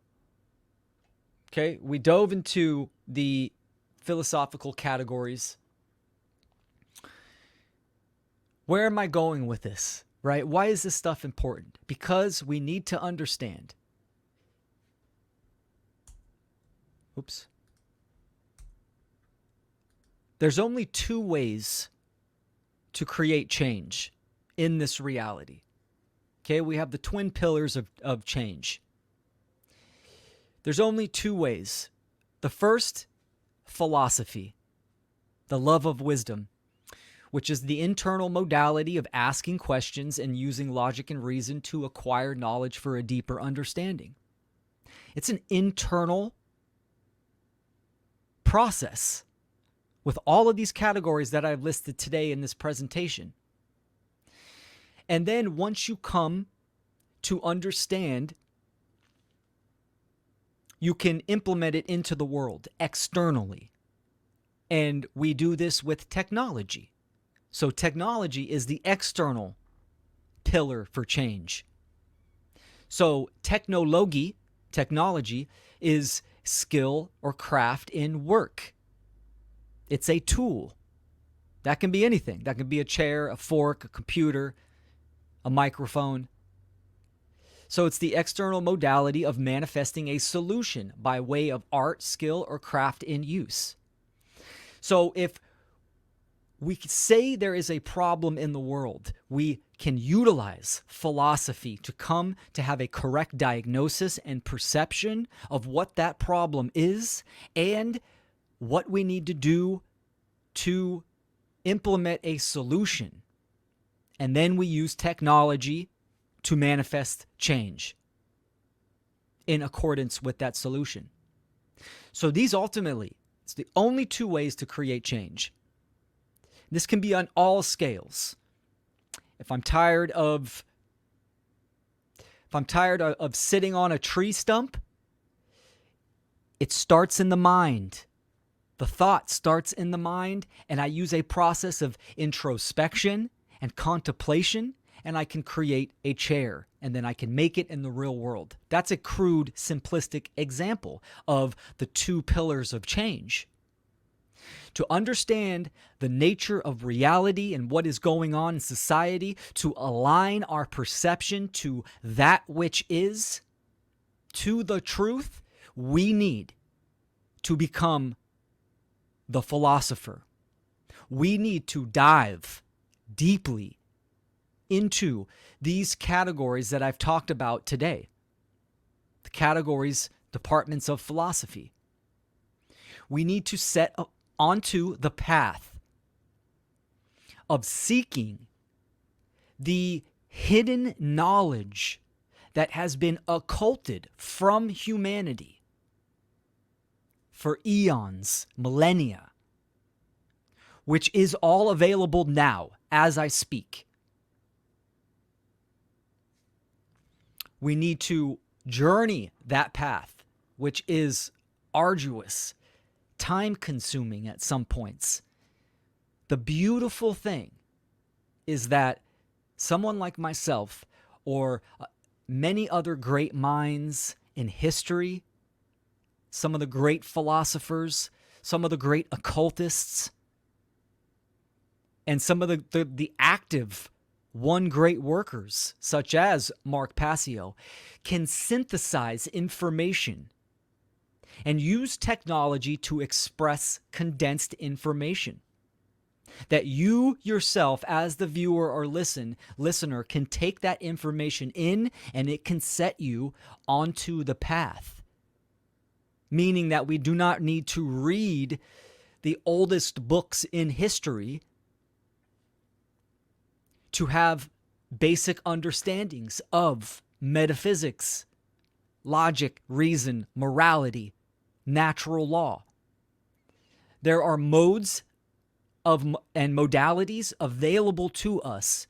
Okay, we dove into the philosophical categories. Where am I going with this, right? Why is this stuff important? Because we need to understand. Oops. There's only two ways to create change in this reality. Okay, we have the twin pillars of change. There's only two ways. The first, philosophy, the love of wisdom, which is the internal modality of asking questions and using logic and reason to acquire knowledge for a deeper understanding. It's an internal process with all of these categories that I've listed today in this presentation. And then once you come to understand, you can implement it into the world externally. And we do this with technology. So technology is the external pillar for change. So technology is skill or craft in work. It's a tool. That can be anything. That can be a chair, a fork, a computer, a microphone. So it's the external modality of manifesting a solution by way of art, skill, or craft in use. So if we say there is a problem in the world, we can utilize philosophy to come to have a correct diagnosis and perception of what that problem is and what we need to do to implement a solution. And then we use technology to manifest change in accordance with that solution. So these ultimately, it's the only two ways to create change. This can be on all scales. If I'm tired of sitting on a tree stump, it starts in the mind. The thought starts in the mind, and I use a process of introspection and contemplation, and I can create a chair, and then I can make it in the real world. That's a crude, simplistic example of the two pillars of change. To understand the nature of reality and what is going on in society, to align our perception to that which is, to the truth, we need to become the philosopher. We need to dive deeply into these categories that I've talked about today. The categories, departments of philosophy. We need to set onto the path of seeking the hidden knowledge that has been occulted from humanity for eons, millennia, which is all available now as I speak. We need to journey that path, which is arduous, time-consuming at some points. The beautiful thing is that someone like myself or many other great minds in history, some of the great philosophers, some of the great occultists, and some of the active one great workers, such as Mark Passio, can synthesize information and use technology to express condensed information that you yourself, as the viewer or listener, can take that information in, and it can set you onto the path. Meaning that we do not need to read the oldest books in history to have basic understandings of metaphysics, logic, reason, morality, natural law. There are modes and modalities available to us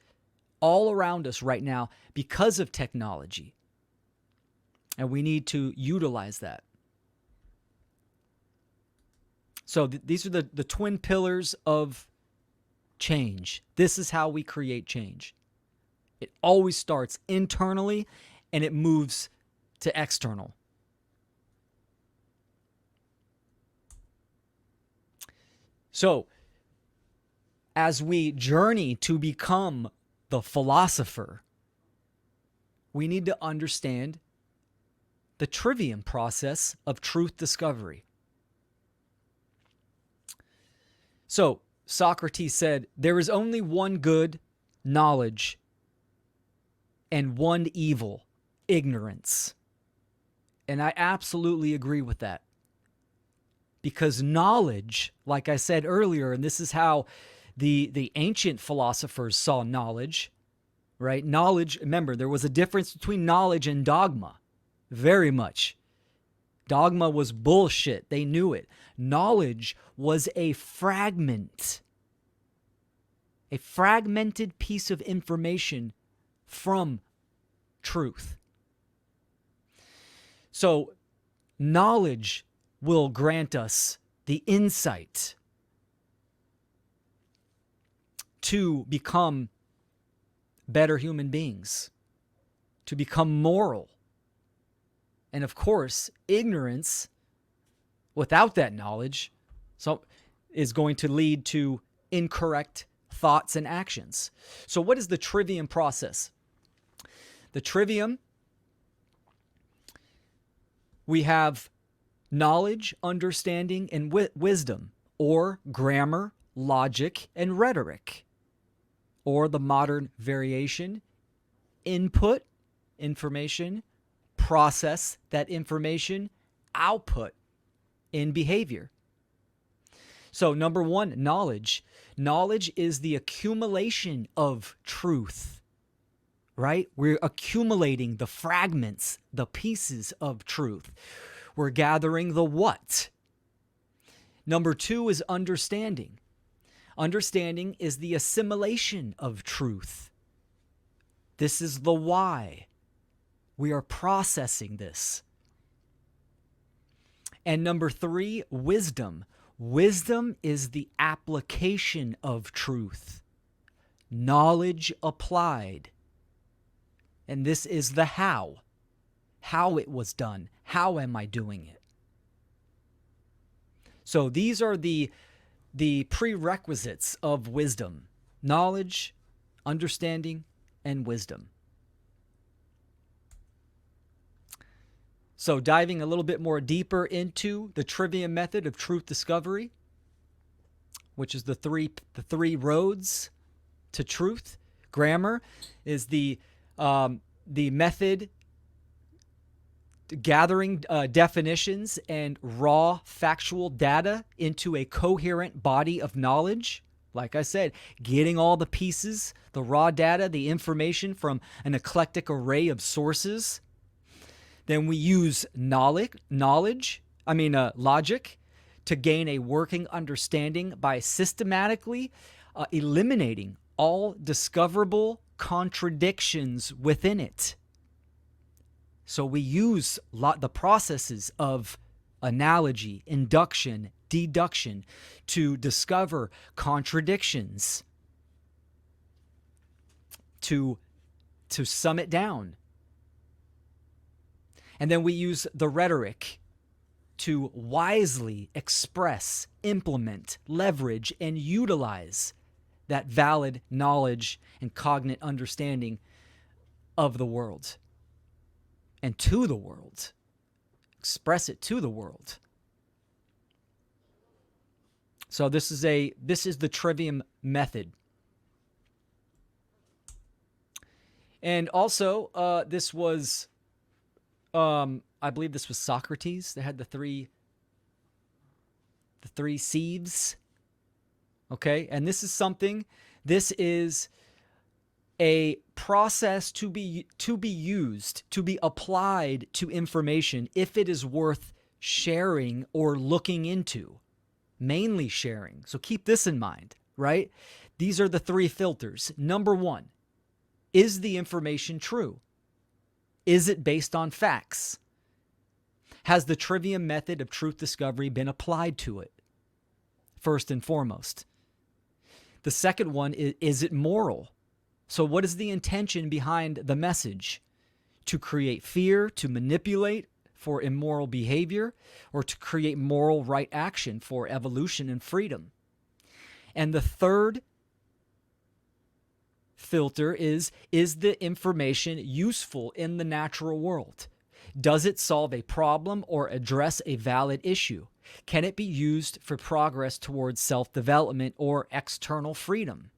all around us right now because of technology. And we need to utilize that. So these are the twin pillars of change. This is how we create change. It always starts internally and it moves to external. So, as we journey to become the philosopher, we need to understand the trivium process of truth discovery. So, Socrates said, there is only one good, knowledge, and one evil, ignorance. And I absolutely agree with that. Because knowledge, like I said earlier, and this is how the ancient philosophers saw knowledge, right? Knowledge, remember, there was a difference between knowledge and dogma, very much. Dogma was bullshit. They knew it. Knowledge was a fragmented piece of information from truth. So, knowledge will grant us the insight to become better human beings, to become moral. And of course, ignorance without that knowledge is going to lead to incorrect thoughts and actions. So what is the trivium process? The trivium, we have knowledge, understanding, and wisdom, or grammar, logic, and rhetoric. Or the modern variation, input, information, process that information, output in behavior. So number one, knowledge. Knowledge is the accumulation of truth, right? We're accumulating the fragments, the pieces of truth. We're gathering the what. Number two is understanding. Understanding is the assimilation of truth. This is the why. We are processing this. And number three, wisdom. Wisdom is the application of truth. Knowledge applied. And this is the how. How it was done. How am I doing it? So these are the prerequisites of wisdom: knowledge, understanding, and wisdom. So diving a little bit more deeper into the trivium method of truth discovery, which is the three roads to truth. Grammar is the method gathering definitions and raw factual data into a coherent body of knowledge. Like I said, getting all the pieces, the raw data, the information from an eclectic array of sources. Then we use logic to gain a working understanding by systematically eliminating all discoverable contradictions within it. So we use the processes of analogy, induction, deduction to discover contradictions, to sum it down. And then we use the rhetoric to wisely express, implement, leverage, and utilize that valid knowledge and cognate understanding of the world and to the world. Express it to the world. So this is the trivium method. And also, this was, I believe this was Socrates that had the three sieves. Okay, and this is a process to be used, to be applied to information if it is worth sharing or looking into. Mainly sharing. So keep this in mind, right? These are the three filters. Number one, is the information true? Is it based on facts? Has the trivium method of truth discovery been applied to it? First and foremost. The second one is it moral? So what is the intention behind the message? To create fear, to manipulate for immoral behavior, or to create moral right action for evolution and freedom? And the third filter is the information useful in the natural world? Does it solve a problem or address a valid issue? Can it be used for progress towards self-development or external freedom?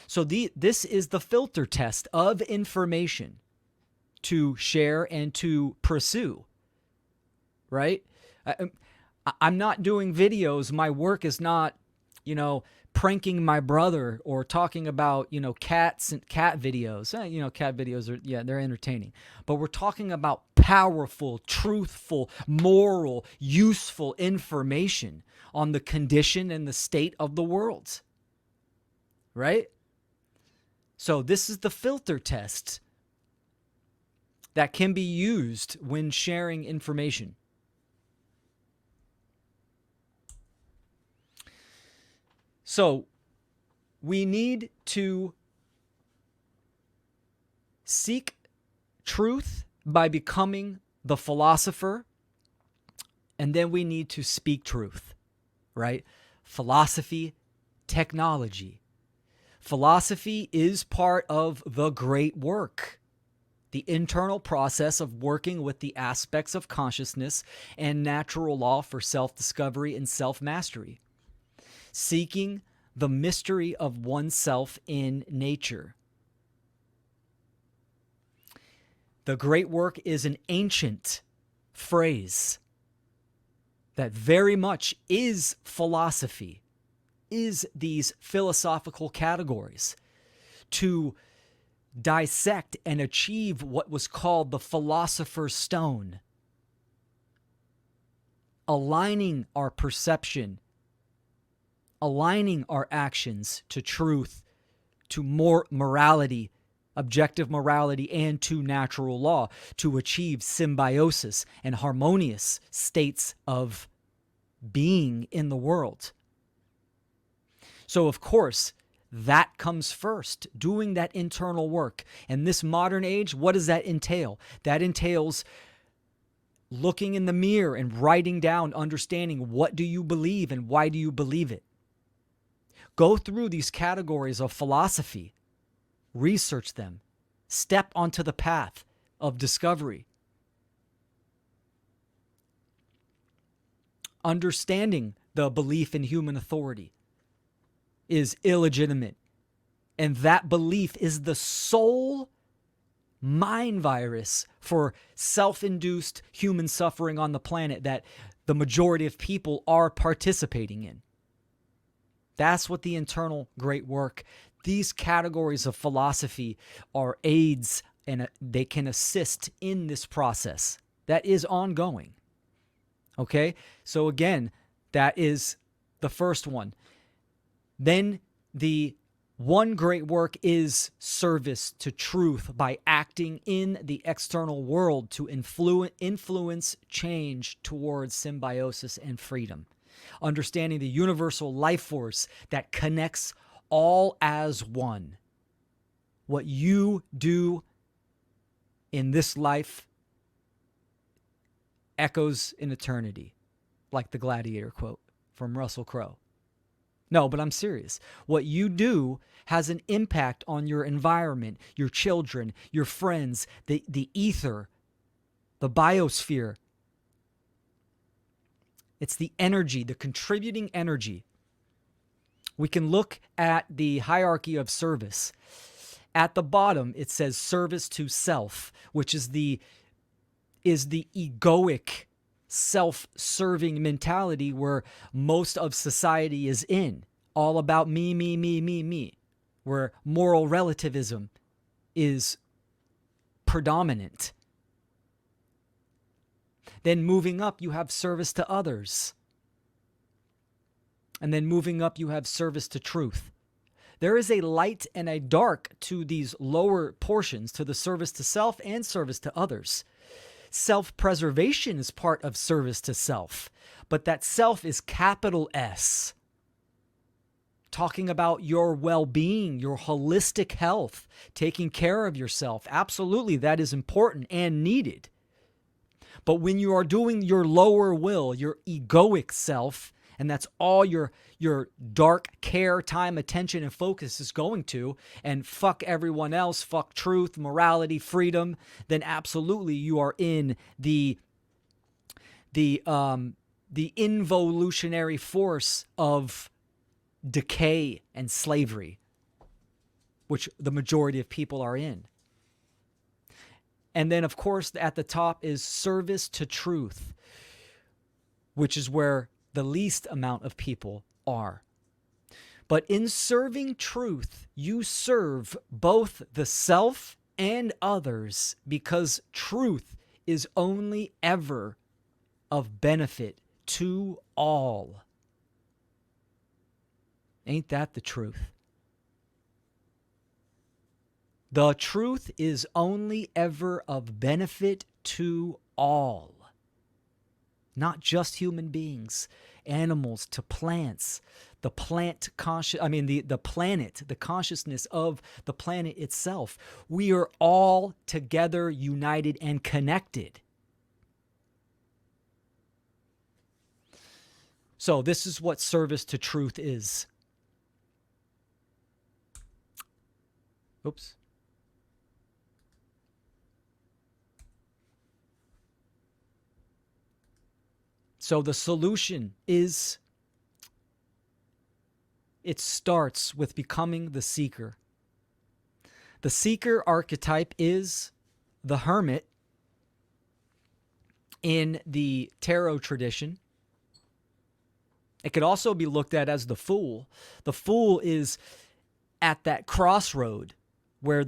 So this is the filter test of information to share and to pursue, right? I'm not doing videos. My work is not, pranking my brother or talking about, cats and cat videos. Cat videos are, they're entertaining. But we're talking about powerful, truthful, moral, useful information on the condition and the state of the world. Right? So this is the filter test that can be used when sharing information. So we need to Seek truth by becoming the philosopher, and then we need to speak truth, right? Philosophy, technology. Philosophy is part of the great work, the internal process of working with the aspects of consciousness and natural law for self-discovery and self-mastery, seeking the mystery of oneself in nature. The great work is an ancient phrase that very much is philosophy, is these philosophical categories to dissect and achieve what was called the philosopher's stone, aligning our perception, aligning our actions to truth, to more morality, objective morality, and to natural law, to achieve symbiosis and harmonious states of being in the world. So, of course, that comes first, doing that internal work. And this modern age, what does that entail? That entails looking in the mirror and writing down, understanding what do you believe and why do you believe it. Go through these categories of philosophy, research them, step onto the path of discovery. Understanding the belief in human authority is illegitimate, and that belief is the sole mind virus for self-induced human suffering on the planet that the majority of people are participating in. That's what the internal great work, these categories of philosophy are aids, and they can assist in this process that is ongoing. Okay? So again, that is the first one. Then the one great work is service to truth by acting in the external world to influence change towards symbiosis and freedom. Understanding the universal life force that connects all as one. What you do in this life echoes in eternity, like the Gladiator quote from Russell Crowe. No, but I'm serious. What you do has an impact on your environment, your children, your friends, the ether, the biosphere. It's the energy, the contributing energy. We can look at the hierarchy of service. At the bottom, it says service to self, which is the egoic, self-serving mentality where most of society is in. All about me, me, me, me, me. Where moral relativism is predominant. Then moving up, you have service to others. And then moving up, you have service to truth. There is a light and a dark to these lower portions, to the service to self and service to others. Self-preservation is part of service to self, but that self is capital S. Talking about your well-being, your holistic health, taking care of yourself. Absolutely, that is important and needed. But when you are doing your lower will, your egoic self, and that's all your dark care, time, attention, and focus is going to, and fuck everyone else, fuck truth, morality, freedom, then absolutely you are in the involutionary force of decay and slavery, which the majority of people are in. And then, of course, at the top is service to truth, which is where the least amount of people are. But in serving truth, you serve both the self and others because truth is only ever of benefit to all. Ain't that the truth? The truth is only ever of benefit to all, not just human beings. animals to plants, the planet, the consciousness of the planet itself. We are all together, united, and connected. So this is what service to truth is. Oops. So the solution is, it starts with becoming the seeker. The seeker archetype is the hermit in the tarot tradition. It could also be looked at as the fool. The fool is at that crossroad where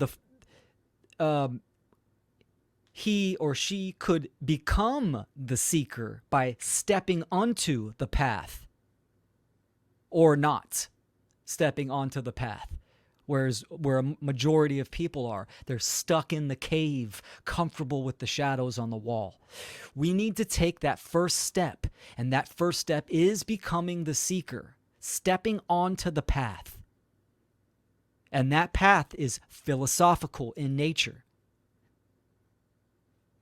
he or she could become the seeker by stepping onto the path or not stepping onto the path. Whereas where a majority of people are, they're stuck in the cave, comfortable with the shadows on the wall. We need to take that first step, and that first step is becoming the seeker, stepping onto the path. And that path is philosophical in nature.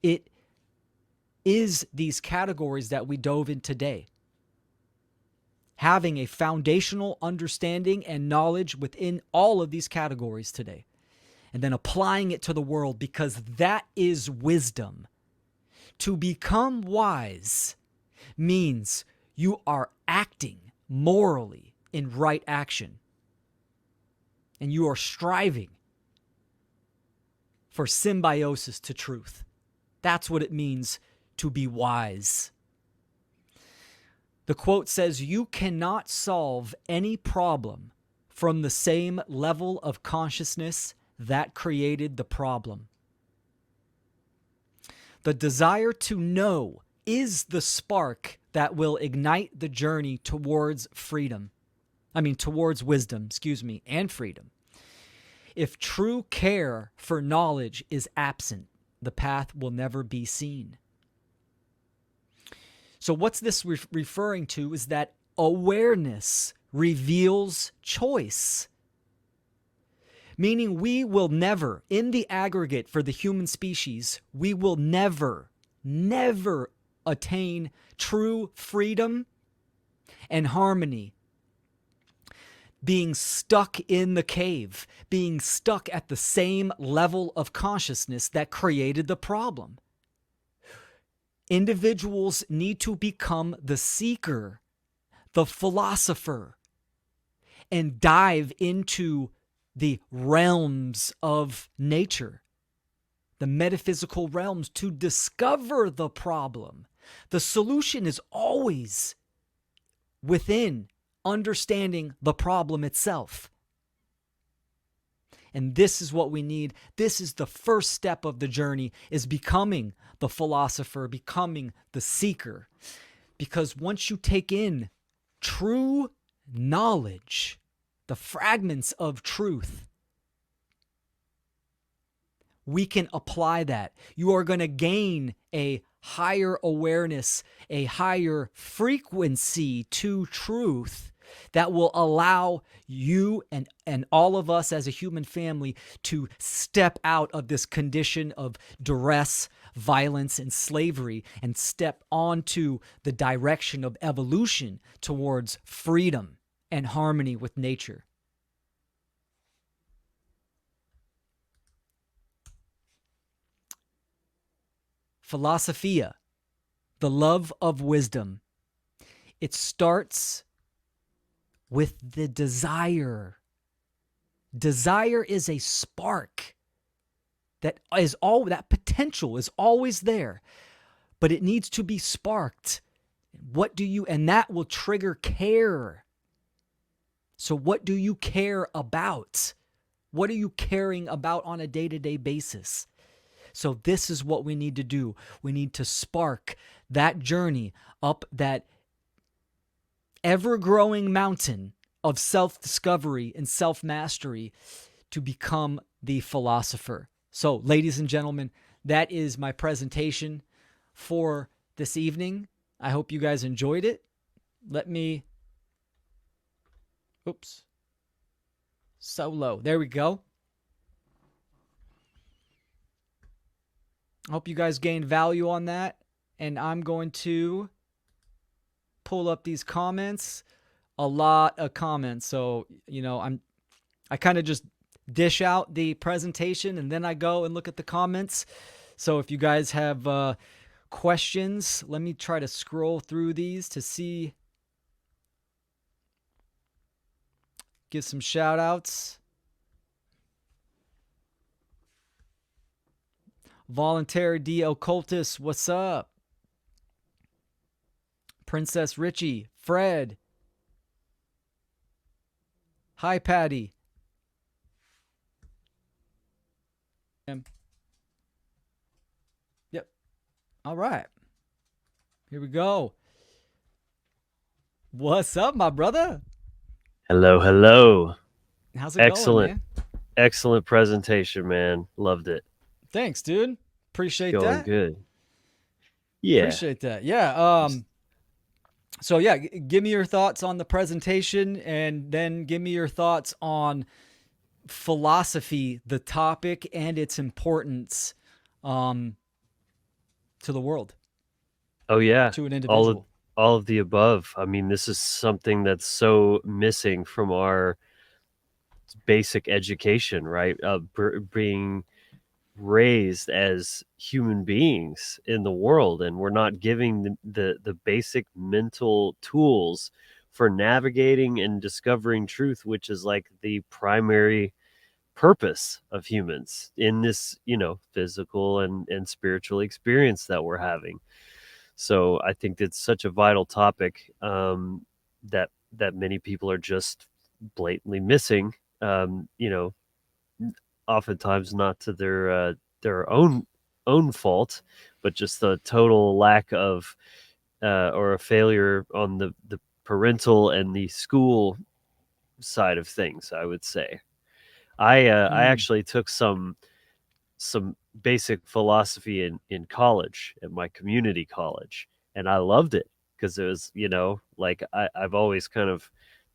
It is these categories that we dove in today. Having a foundational understanding and knowledge within all of these categories today, and then applying it to the world, because that is wisdom. To become wise means you are acting morally in right action, and you are striving for symbiosis to truth. That's what it means to be wise. The quote says, "You cannot solve any problem from the same level of consciousness that created the problem." The desire to know is the spark that will ignite the journey towards towards wisdom, and freedom. If true care for knowledge is absent, the path will never be seen. So what's this referring to is that awareness reveals choice. Meaning we will never, in the aggregate for the human species, we will never attain true freedom and harmony being stuck in the cave, being stuck at the same level of consciousness that created the problem. Individuals need to become the seeker, the philosopher, and dive into the realms of nature, the metaphysical realms, to discover the problem. The solution is always within understanding the problem itself. And this is what we need. This is the first step of the journey, is becoming the philosopher, becoming the seeker. Because once you take in true knowledge, the fragments of truth, we can apply that. You are going to gain a higher awareness, a higher frequency to truth that will allow you and all of us as a human family to step out of this condition of duress, violence, and slavery, and step onto the direction of evolution towards freedom and harmony with nature. Philosophia, the love of wisdom. It starts with the desire. Desire is a spark that potential is always there, but it needs to be sparked. And that will trigger care. So what do you care about? What are you caring about on a day-to-day basis? So this is what we need to do. We need to spark that journey up that ever-growing mountain of self-discovery and self-mastery to become the philosopher. So, ladies and gentlemen, that is my presentation for this evening. I hope you guys enjoyed it. Let me, oops, so low. There we go. I hope you guys gained value on that. And I'm going to pull up these comments. A lot of comments. So, I kind of just dish out the presentation and then I go and look at the comments. So if you guys have questions, let me try to scroll through these to see, give some shout outs. Voluntary D. Occultus, what's up? Princess Richie, Fred. Hi, Patty. Yep. All right. Here we go. What's up, my brother? Hello, hello. How's it going, Excellent, man? excellent presentation, man. Loved it. Thanks, dude. It's Appreciate going that. good. Yeah. Appreciate that. Yeah. Just So yeah, give me your thoughts on the presentation, and then give me your thoughts on philosophy, the topic, and its importance um, to the world, oh yeah. to an All of individual. all of the above. I mean, this is something that's so missing from our basic education, right? Being raised as human beings in the world, and we're not giving the basic mental tools for navigating and discovering truth, which is like the primary purpose of humans in this, physical and spiritual experience that we're having. So I think it's such a vital topic, that many people are just blatantly missing. Oftentimes not to their own fault, but just the total lack of, or a failure on the parental and the school side of things, I would say. I Mm. actually took some basic philosophy in college, at my community college, and I loved it because it was, like I've always kind of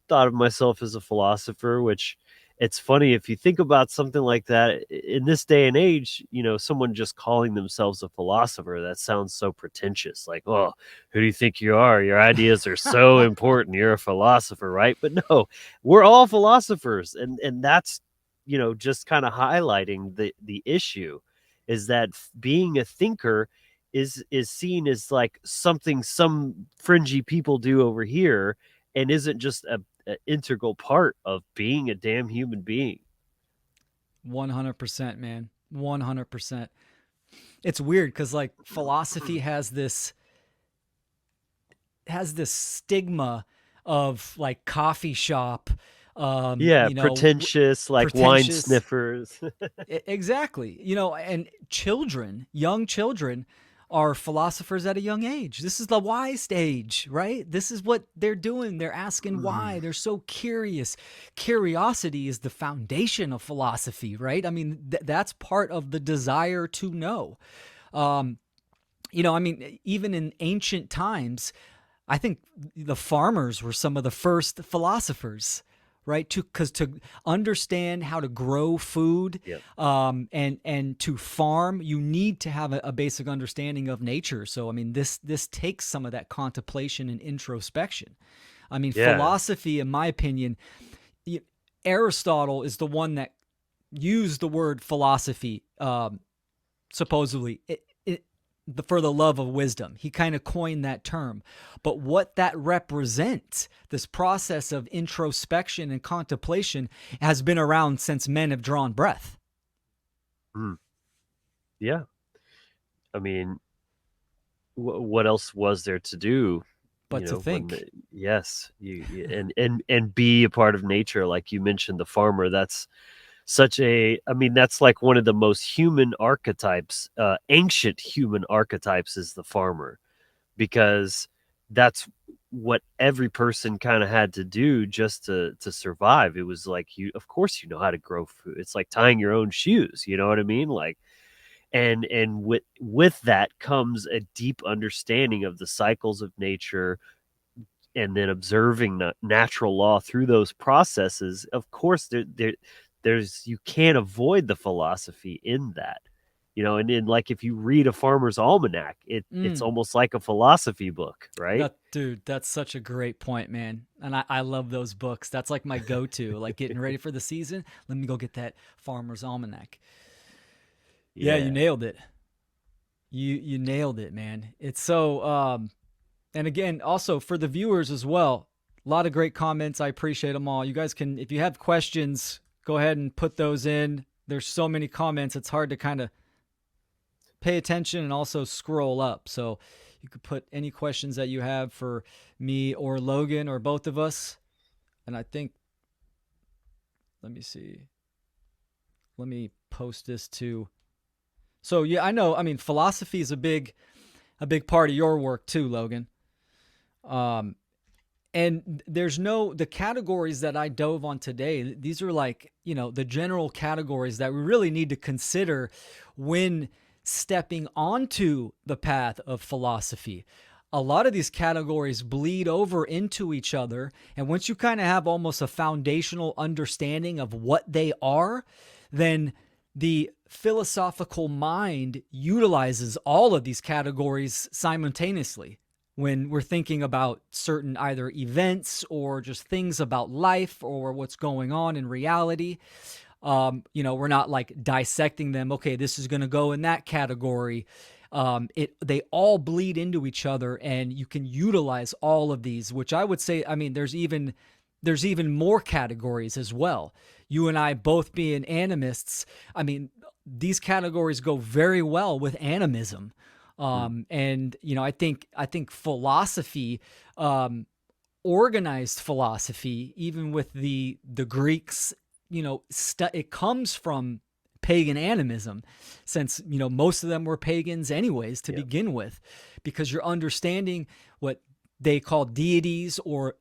thought of myself as a philosopher, which, it's funny if you think about something like that in this day and age, someone just calling themselves a philosopher, that sounds so pretentious. Like, oh, who do you think you are? Your ideas are so important. You're a philosopher, right? But no, we're all philosophers, and that's, just kind of highlighting the issue, is that being a thinker is seen as like something some fringy people do over here, and isn't just a integral part of being a damn human being. 100%, man. 100%. It's weird because like philosophy has this stigma of like coffee shop, Yeah, pretentious, like wine pretentious. sniffers. Exactly. And young children, are philosophers at a young age. This is the why stage, right? This is what they're doing. They're asking why. They're so curious. Curiosity is the foundation of philosophy, right? I mean, that's part of the desire to know. Um, even in ancient times, I think the farmers were some of the first philosophers, right? To understand how to grow food, Yep. and to farm, you need to have a basic understanding of nature. So I mean, this takes some of that contemplation and introspection. I mean, Yeah. philosophy, in my opinion, Aristotle is the one that used the word philosophy, supposedly for the love of wisdom. He kind of coined that term. But what that represents, this process of introspection and contemplation, has been around since men have drawn breath. Mm. Yeah. I mean, what else was there to do? But to When think, yes, and be a part of nature, like you mentioned, the farmer. That's such a, I mean, that's like one of the most human archetypes, ancient human archetypes, is the farmer, because that's what every person kind of had to do just to survive. It was like, you, of course, you know how to grow food. It's like tying your own shoes, you know what I mean? Like, and with that comes a deep understanding of the cycles of nature, and then observing natural law through those processes, of course there's you can't avoid the philosophy in that. And then, like, if you read a farmer's almanac, it's Mm. almost like a philosophy book, right? Dude, that's such a great point, man. And I love those books. That's like my go-to, like getting ready for the season. Let me go get that Farmer's Almanac. Yeah, you Yeah. nailed it. You nailed it, man. It's so and again, also for the viewers as well, a lot of great comments. I appreciate them all. You guys can, if you have questions, go ahead and put those in. There's so many comments, it's hard to kind of pay attention and also scroll up. So you could put any questions that you have for me or Logan or both of us. And I think, let me see. Let me post this too. So yeah, I know. I mean, philosophy is a big part of your work too, Logan. Um, and there's no the categories that I dove on today. These are like the general categories that we really need to consider when stepping onto the path of philosophy. A lot of these categories bleed over into each other, and once you kind of have almost a foundational understanding of what they are, then the philosophical mind utilizes all of these categories simultaneously when we're thinking about certain either events or just things about life or what's going on in reality. We're not like dissecting them. Okay, this is going to go in that category. They all bleed into each other, and you can utilize all of these. Which I would say, I mean, there's even more categories as well. You and I both being animists, I mean, these categories go very well with animism. And I think philosophy, organized philosophy, even with the Greeks, it comes from pagan animism, since most of them were pagans anyways to begin with, because you're understanding what they call deities or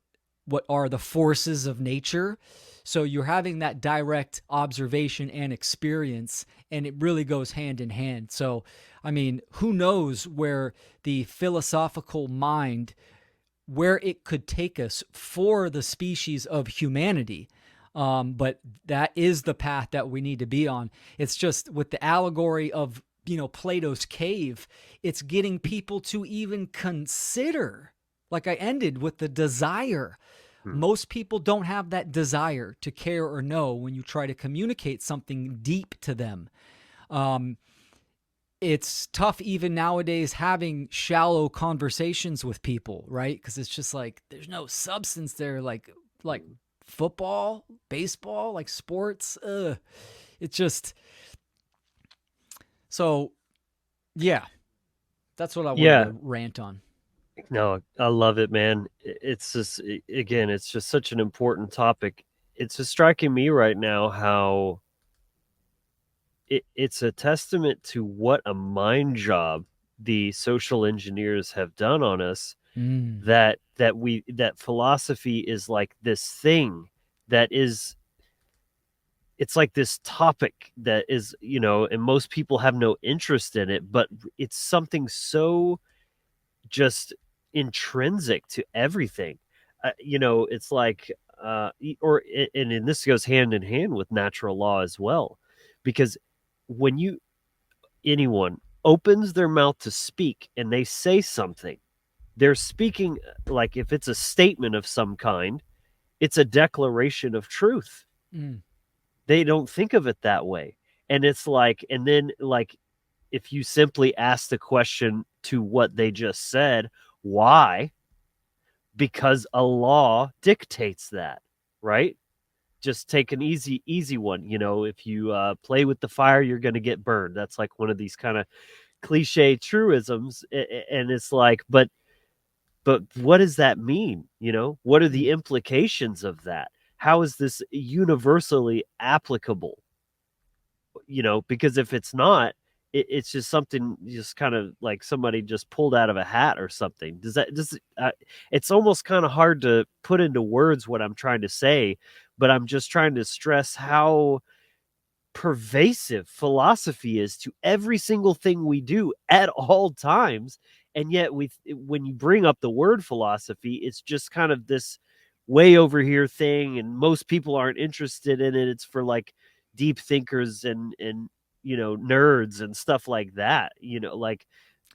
what are the forces of nature. So you're having that direct observation and experience, and it really goes hand in hand. So, I mean, who knows where the philosophical mind, where it could take us for the species of humanity. But that is the path that we need to be on. It's just with the allegory of, Plato's cave, it's getting people to even consider, like I ended with the desire. Most people don't have that desire to care or know when you try to communicate something deep to them. It's tough even nowadays having shallow conversations with people, right? Because it's just like there's no substance there, like football, baseball, like sports. It's just so. Yeah, that's what I wanted Yeah. to rant on. No, I love it, man. It's just, again, it's just such an important topic. It's just striking me right now how it's a testament to what a mind job the social engineers have done on us, Mm. that philosophy is like this thing that is, it's like this topic that is, and most people have no interest in it, but it's something so just intrinsic to everything. It's like, and this goes hand in hand with natural law as well, because when anyone opens their mouth to speak and they say something, they're speaking, like, if it's a statement of some kind, it's a declaration of truth. Mm. They don't think of it that way. And it's like, and then, like, if you simply ask the question to what they just said, why? Because a law dictates that, right? Just take an easy one. If you play with the fire, you're going to get burned. That's like one of these kind of cliche truisms. And it's like, but what does that mean? What are Mm. the implications of that? How is this universally applicable? Because if it's not, it's just something, just kind of like somebody just pulled out of a hat or something. It's almost kind of hard to put into words what I'm trying to say, but I'm just trying to stress how pervasive philosophy is to every single thing we do at all times. And yet when you bring up the word philosophy, it's just kind of this way over here thing, and most people aren't interested in it. It's for like deep thinkers and nerds and stuff like that, like.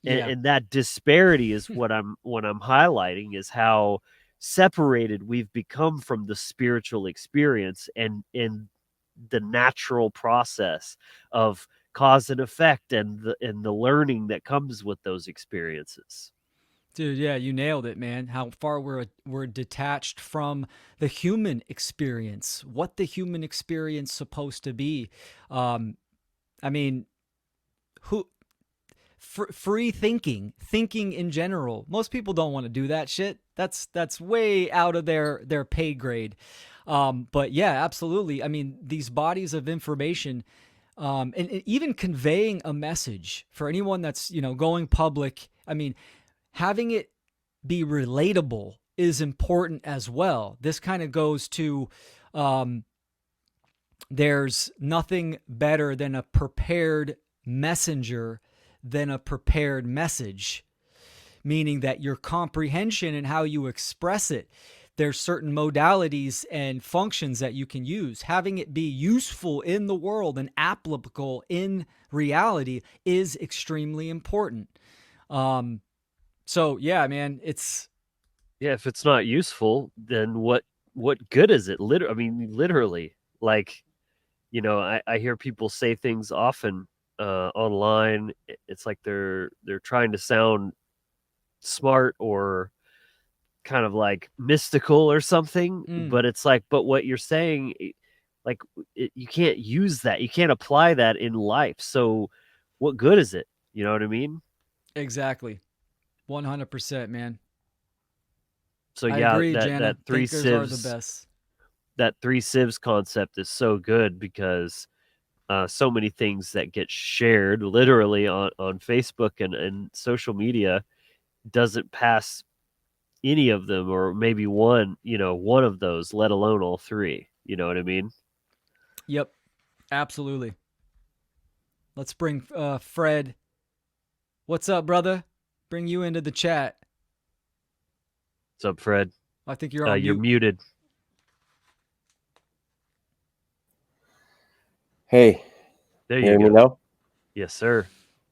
and, Yeah. and that disparity is what I'm highlighting, is how separated we've become from the spiritual experience and the natural process of cause and effect, and the learning that comes with those experiences. Dude, yeah, you nailed it, man. How far we're detached from the human experience, what the human experience supposed to be. Um, I mean, who free thinking in general. Most people don't want to do that shit. That's way out of their pay grade. But yeah, absolutely. I mean, these bodies of information, and even conveying a message for anyone that's going public. I mean, having it be relatable is important as well. This kind of goes to um, there's nothing better than a prepared messenger than a prepared message, meaning that your comprehension and how you express it, there's certain modalities and functions that you can use. Having it be useful in the world and applicable in reality is extremely important. Um, so yeah, man, it's Yeah, if it's not useful, then what good is it? I mean, literally, like, I hear people say things often online. It's like they're trying to sound smart or kind of like mystical or something, mm, but it's like, but what you're saying, like, you can't use that. You can't apply that in life. So, what good is it? You know what I mean? exactly 100%, man. So I yeah, agree, that Jana. Thinkers are the best. that three sieves concept is so good because so many things that get shared literally on Facebook and social media doesn't pass any of them, or maybe one of those, let alone all three. You know what I mean? Yep, absolutely. Let's bring Fred. What's up, brother? Bring you into the chat. What's up, Fred? I think you're on You're mute. muted. Hey, There you you hear me go. now? Yes, sir.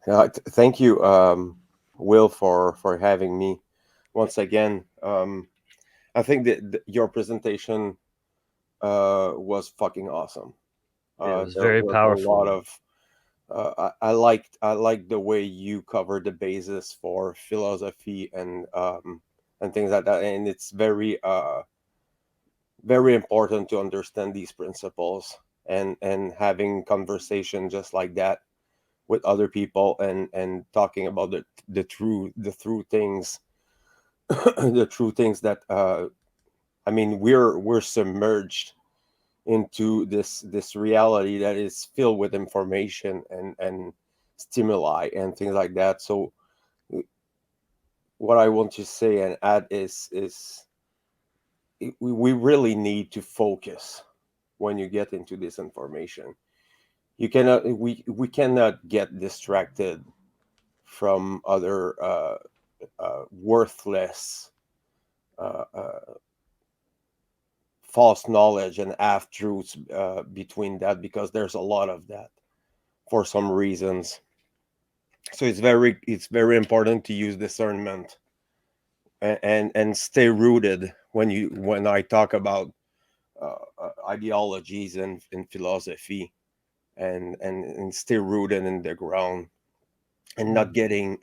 Thank you, Will, for having me once again. I think that your presentation was fucking awesome. It was There very was a lot powerful. of I liked the way you covered the basis for philosophy and things like that, and it's very important to understand these principles and having conversation just like that with other people and talking about the true things the true things that I mean we're submerged into this reality that is filled with information and stimuli and things like that. So what I want to say and add is we really need to focus when you get into this information. We cannot get distracted from other worthless uh, uh, false knowledge and half truths between that, because there's a lot of that for some reasons. So it's very important to use discernment and stay rooted when I talk about ideologies and philosophy, and stay rooted in the ground and not Mm. getting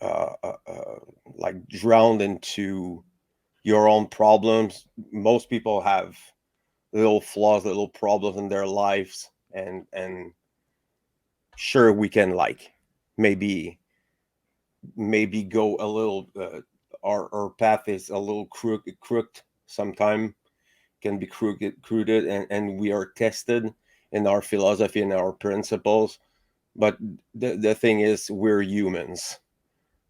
uh, uh, uh, like drowned into your own problems. Most people have little flaws, little problems in their lives, and sure we can like maybe go a little. Our path is a little crooked. Sometime can be crooked, and we are tested in our philosophy and our principles. But the thing is, we're humans,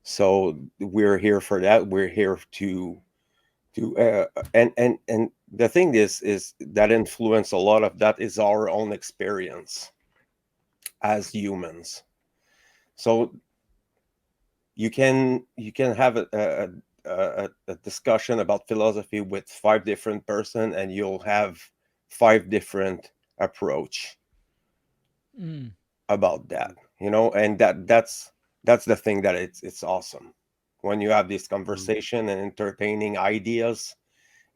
so we're here for that. We're here to and the thing is that influence a lot of that is our own experience as humans. So you can have a discussion about philosophy with five different person, and you'll have five different approach Mm. about that, and that's the thing that it's awesome when you have this Mm. conversation and entertaining ideas,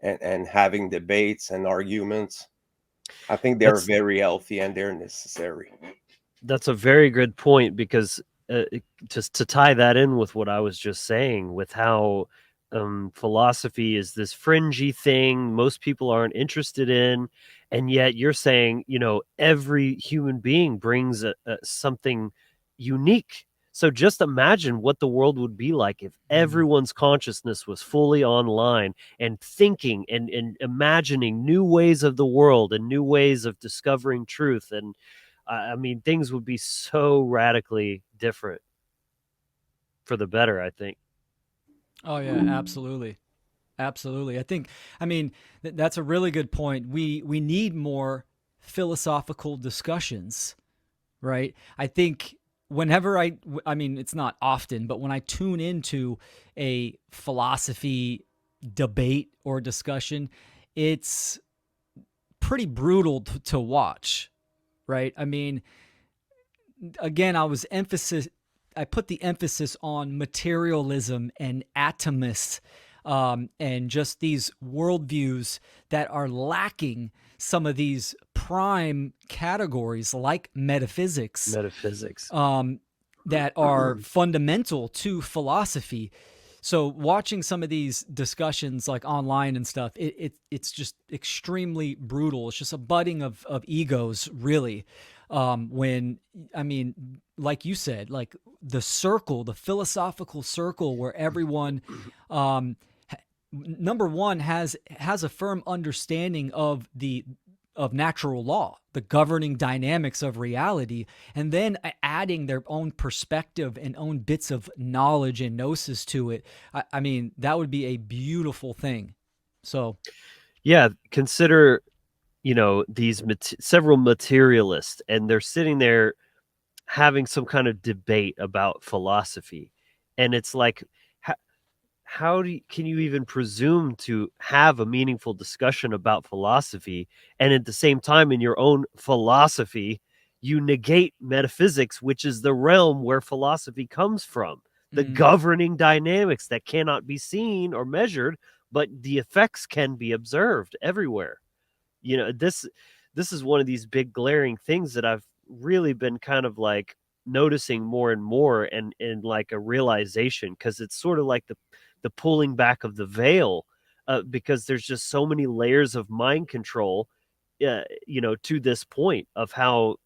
and having debates and arguments. I think they're That's very healthy and they're necessary. that's a very good point, because just to tie that in with what I was just saying, with how philosophy is this fringy thing most people aren't interested in, and yet you're saying, every human being brings something unique. So just imagine what the world would be like if Mm. everyone's consciousness was fully online and thinking and imagining new ways of the world and new ways of discovering truth. And I mean, things would be so radically different for the better, I think. Oh yeah, absolutely. Absolutely. I mean, that's a really good point. We need more philosophical discussions, right? I think whenever I mean, it's not often, but when I tune into a philosophy debate or discussion, it's pretty brutal to watch, right? I mean, again, I put the emphasis on materialism and atomists, and just these worldviews that are lacking some of these prime categories like metaphysics, Metaphysics. that are fundamental to philosophy. So watching some of these discussions like online and stuff, it's just extremely brutal. It's just a butting of egos, really. When I mean, like you said, like the philosophical circle where everyone, um, number one, has a firm understanding of natural law, the governing dynamics of reality, and then adding their own perspective and own bits of knowledge and gnosis to it. I mean, that would be a beautiful thing. So, Yeah, consider, these several materialists, and they're sitting there having some kind of debate about philosophy. And it's like, can you even presume to have a meaningful discussion about philosophy, and at the same time in your own philosophy you negate metaphysics, which is the realm where philosophy comes from, the mm, governing dynamics that cannot be seen or measured, but the effects can be observed everywhere. This is one of these big glaring things that I've really been kind of like noticing more and more, and like a realization, because it's sort of like the pulling back of the veil, because there's just so many layers of mind control, to this point of how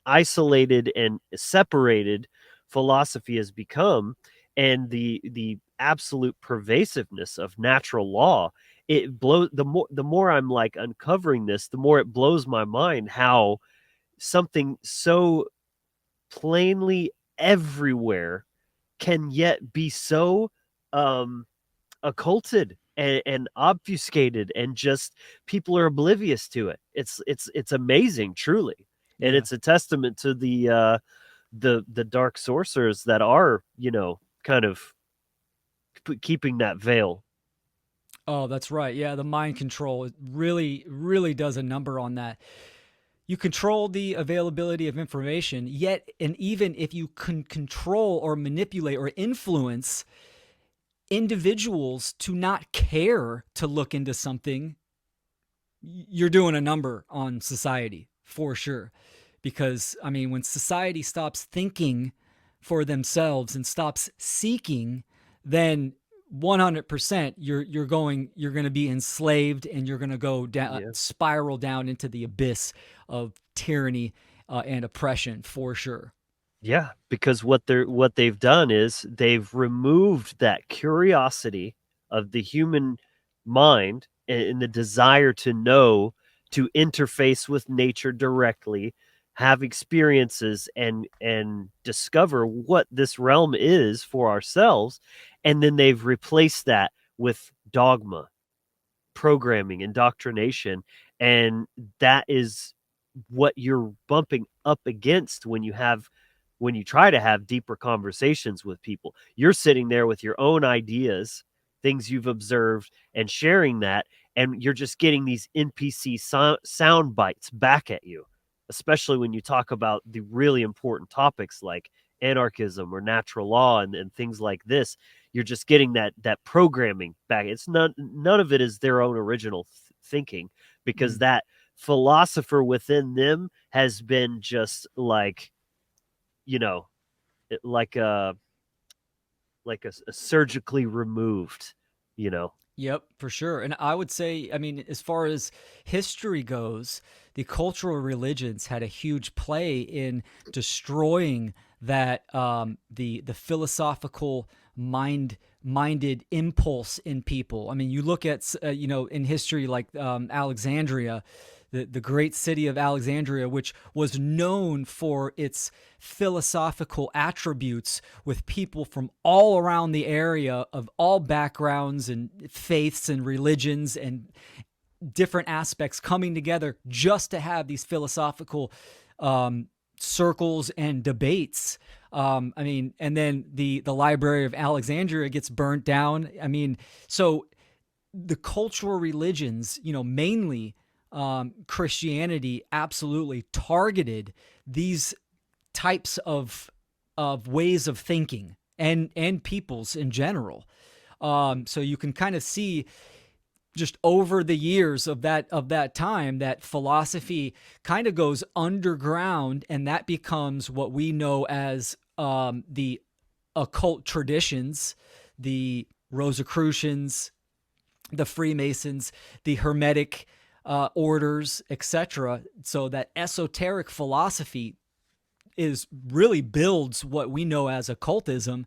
isolated and separated philosophy has become, and the absolute pervasiveness of natural law. It blows the more I'm like uncovering this, the more it blows my mind how something so plainly everywhere can yet be so um occulted and obfuscated, and just people are oblivious to it. It's amazing, truly. And yeah. it's a testament to the dark sorcerers that are, kind of keeping that veil. Oh, that's right. Yeah, the mind control, it really, really does a number on that. You control the availability of information, yet, and even if you can control or manipulate or influence individuals to not care to look into something, you're doing a number on society for sure. Because, I mean, when society stops thinking for themselves and stops seeking, then 100% you're going to be enslaved, and you're going to go down, Yeah. spiral down into the abyss of tyranny, and oppression for sure. Yeah, because what they've done is they've removed that curiosity of the human mind, and the desire to know, to interface with nature directly, have experiences, and discover what this realm is for ourselves. And then they've replaced that with dogma, programming, indoctrination, and that is what you're bumping up against when you have when you try to have deeper conversations with people. You're sitting there with your own ideas, things you've observed, and sharing that, and you're just getting these NPC sound bites back at you, especially when you talk about the really important topics like anarchism or natural law and things like this. You're just getting that programming back. It's none of it is their own original thinking, because that philosopher within them has been just like, you know, like a surgically removed, you know. Yep, for sure. And I would say, I mean, as far as history goes, the cultural religions had a huge play in destroying that the philosophical minded impulse in people. I mean, you look at in history like Alexandria, the great city of Alexandria, which was known for its philosophical attributes, with people from all around the area of all backgrounds and faiths and religions and different aspects coming together just to have these philosophical circles and debates. I mean, and then the Library of Alexandria gets burnt down. I mean, so the cultural religions, mainly Christianity, absolutely targeted these types of ways of thinking and peoples in general. So you can kind of see just over the years of that time that philosophy kind of goes underground, and that becomes what we know as the occult traditions, the Rosicrucians, the Freemasons, the Hermetic orders, etc. So that esoteric philosophy is really builds what we know as occultism.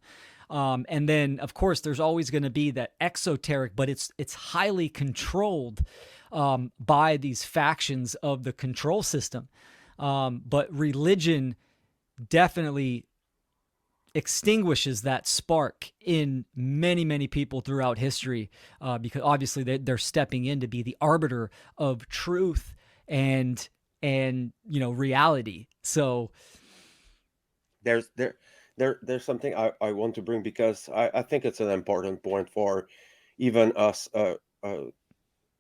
And then, of course, there's always going to be that exoteric, but it's highly controlled by these factions of the control system. But religion definitely extinguishes that spark in many, many people throughout history, because obviously they're stepping in to be the arbiter of truth and reality. So there's there's something I want to bring, because I think it's an important point for even us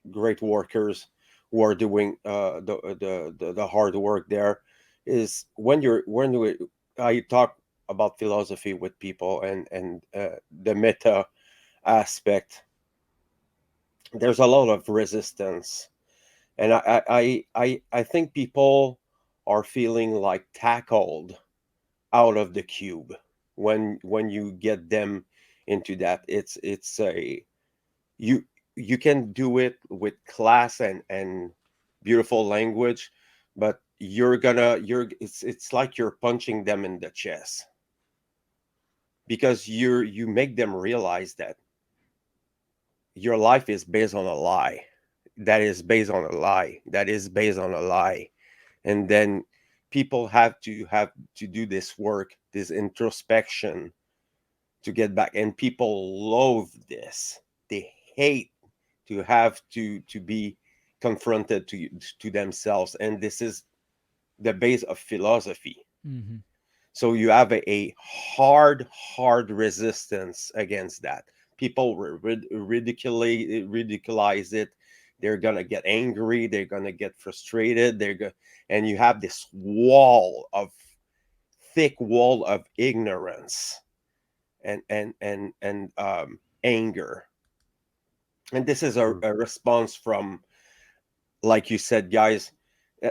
great workers who are doing the hard work there, is I talk about philosophy with people and the meta aspect, there's a lot of resistance, and I think people are feeling like tackled out of the cube when you get them into that. It's a you you can do it with class and beautiful language, but it's like you're punching them in the chest, because you make them realize that your life is based on a lie, that is based on a lie, that is based on a lie. And then people have to do this work, this introspection, to get back. And people loathe this, they hate to have to be confronted to themselves. And this is the base of philosophy. mhm. So you have a hard resistance against that. People ridiculize it. They're gonna get angry, they're gonna get frustrated, and you have this thick wall of ignorance and anger. And this is a response from, like you said, guys,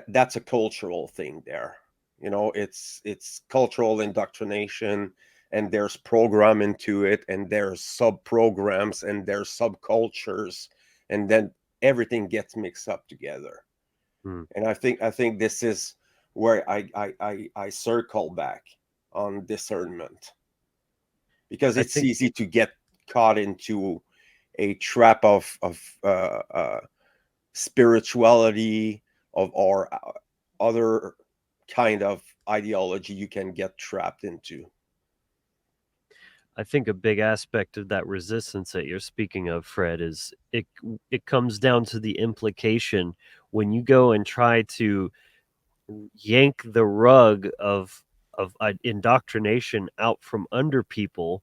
that's a cultural thing there. It's cultural indoctrination, and there's program into it, and there's sub programs, and there's subcultures, and then everything gets mixed up together. Hmm. And I think this is where I circle back on discernment, because I it's think easy to get caught into a trap of spirituality or other kind of ideology you can get trapped into. I think a big aspect of that resistance that you're speaking of, Fred, is it comes down to the implication when you go and try to yank the rug of indoctrination out from under people,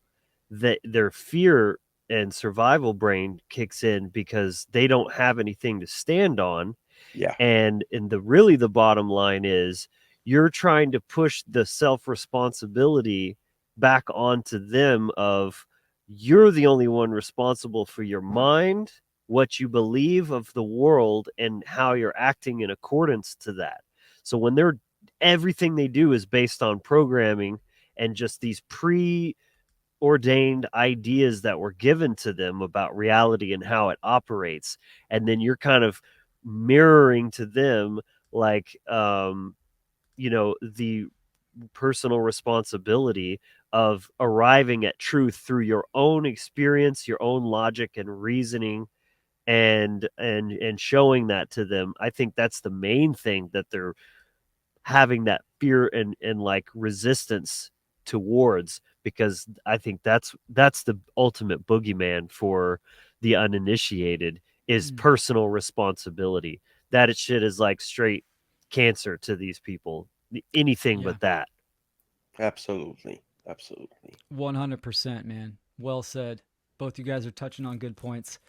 that their fear and survival brain kicks in because they don't have anything to stand on. Yeah. And the bottom line is, you're trying to push the self responsibility back onto them of, you're the only one responsible for your mind, what you believe of the world, and how you're acting in accordance to that. So when they're everything they do is based on programming and just these preordained ideas that were given to them about reality and how it operates, and then you're kind of mirroring to them, like, the personal responsibility of arriving at truth through your own experience, your own logic and reasoning, and showing that to them. I think that's the main thing that they're having that fear and like resistance towards, because I think that's the ultimate boogeyman for the uninitiated, is Mm. personal responsibility. That shit is like straight cancer to these people. Anything Yeah. but that. Absolutely. Absolutely. 100%, man. Well said. Both you guys are touching on good points.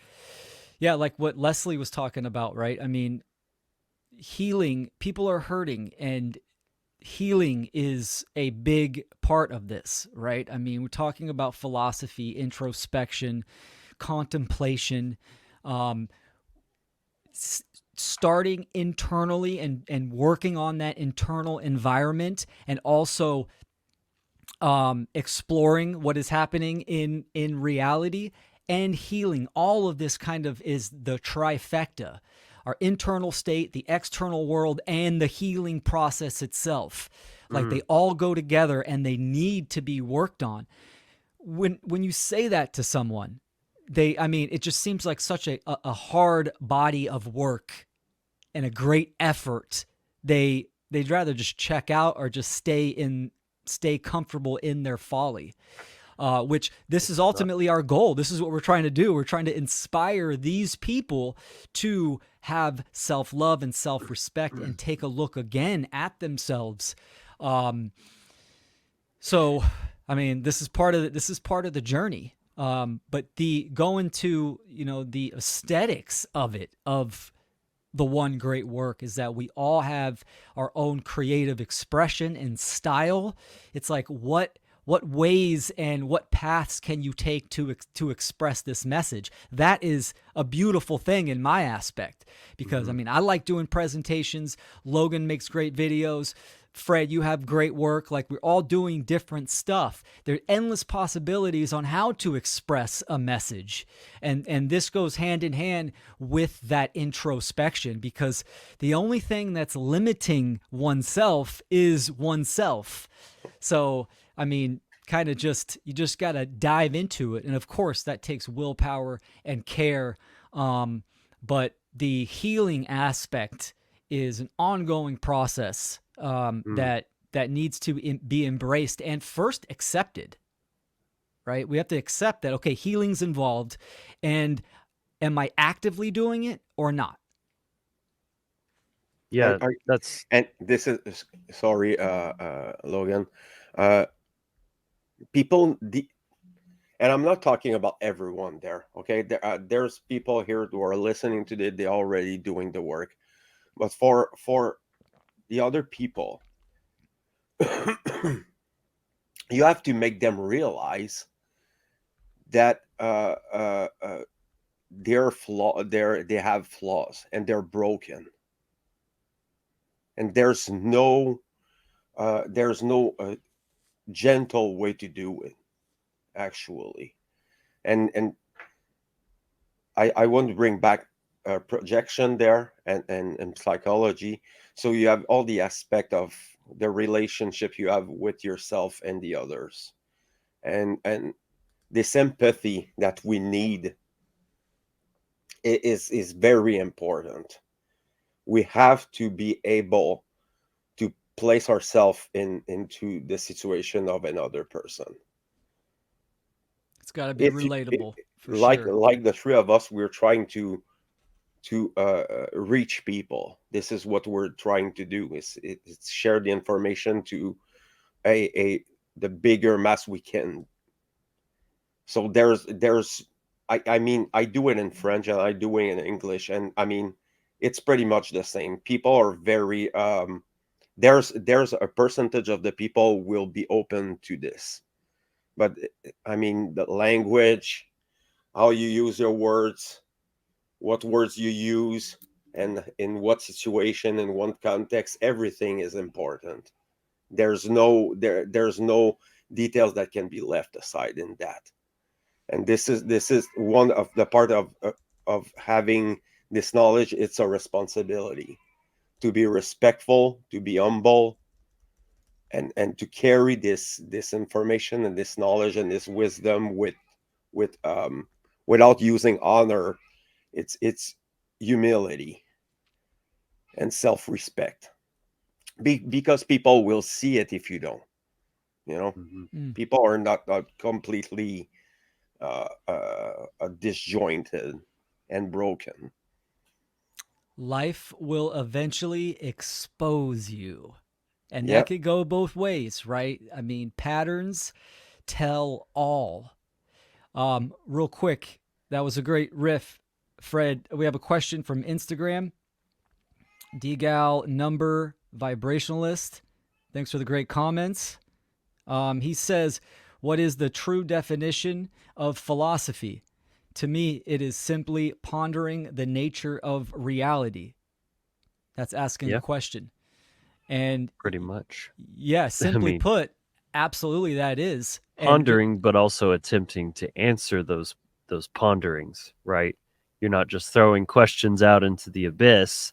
Yeah, like what Leslie was talking about, right? I mean, healing, people are hurting, and healing is a big part of this, right? I mean, we're talking about philosophy, introspection, contemplation, um, starting internally and working on that internal environment, and also exploring what is happening in reality and healing. All of this kind of is the trifecta: our internal state, the external world, and the healing process itself. Like, they Mm. all go together and they need to be worked on. When you say that to someone, I mean, it just seems like such a hard body of work and a great effort. They'd rather just check out or just stay comfortable in their folly. Which this is It's not. ultimately our goal. This is what we're trying to do. We're trying to inspire these people to have self-love and self-respect and take a look again at themselves. Um, so, I mean, this is part of the journey. But the going to the aesthetics of it, of the one great work, is that we all have our own creative expression and style. It's like, what ways and what paths can you take to express this message? That is a beautiful thing in my aspect, because I Mhm. mean, I like doing presentations. Logan makes great videos. Fred, you have great work. Like, we're all doing different stuff. There are endless possibilities on how to express a message. And this goes hand in hand with that introspection, because the only thing that's limiting oneself is oneself. So, I mean, kind of you just got to dive into it. And of course, that takes willpower and care. But the healing aspect is an ongoing process, Mm. that needs to be embraced and first accepted, right? We have to accept that, okay, healing's involved, and am I actively doing it or not? Are, Yeah, are, that's and this is sorry, Logan. Uh, people, and I'm not talking about everyone there. Okay, there's people here who are listening to it. They're already doing the work, but for the other people, you have to make them realize that they have flaws and they're broken, and there's no gentle way to do it, actually. And I want to bring back projection there, and psychology. So you have all the aspect of the relationship you have with yourself and the others, and this empathy that we need is very important. We have to be able to place ourselves into the situation of another person. It's got to be If you, relatable for like sure. like the three of us, we're trying to reach people. This is what we're trying to do, is it's share the information a the bigger mass we can. So I mean, I do it in French and I do it in English, and I mean, it's pretty much the same. People are very there's a percentage of the people will be open to this, but I mean, the language, how you use your words, what words you use, and in what situation, in what context, everything is important. There's no details that can be left aside in that. And this is one of the part of having this knowledge. It's a responsibility to be respectful, to be humble, and to carry this information and this knowledge and this wisdom with without using honor. It's humility and self-respect. Because people will see it if you don't, you know. Mm. People are not completely disjointed and broken. Life will eventually expose you. And that Yep. could go both ways, right? I mean, patterns tell all. Real quick, that was a great riff, Fred. We have a question from Instagram. Degal number vibrationalist. Thanks for the great comments. He says, "What is the true definition of philosophy? To me, it is simply pondering the nature of reality." That's asking a Yeah, question. And pretty much. yeah, I simply mean, put, absolutely that is. And pondering, but also attempting to answer those ponderings, right? You're not just throwing questions out into the abyss.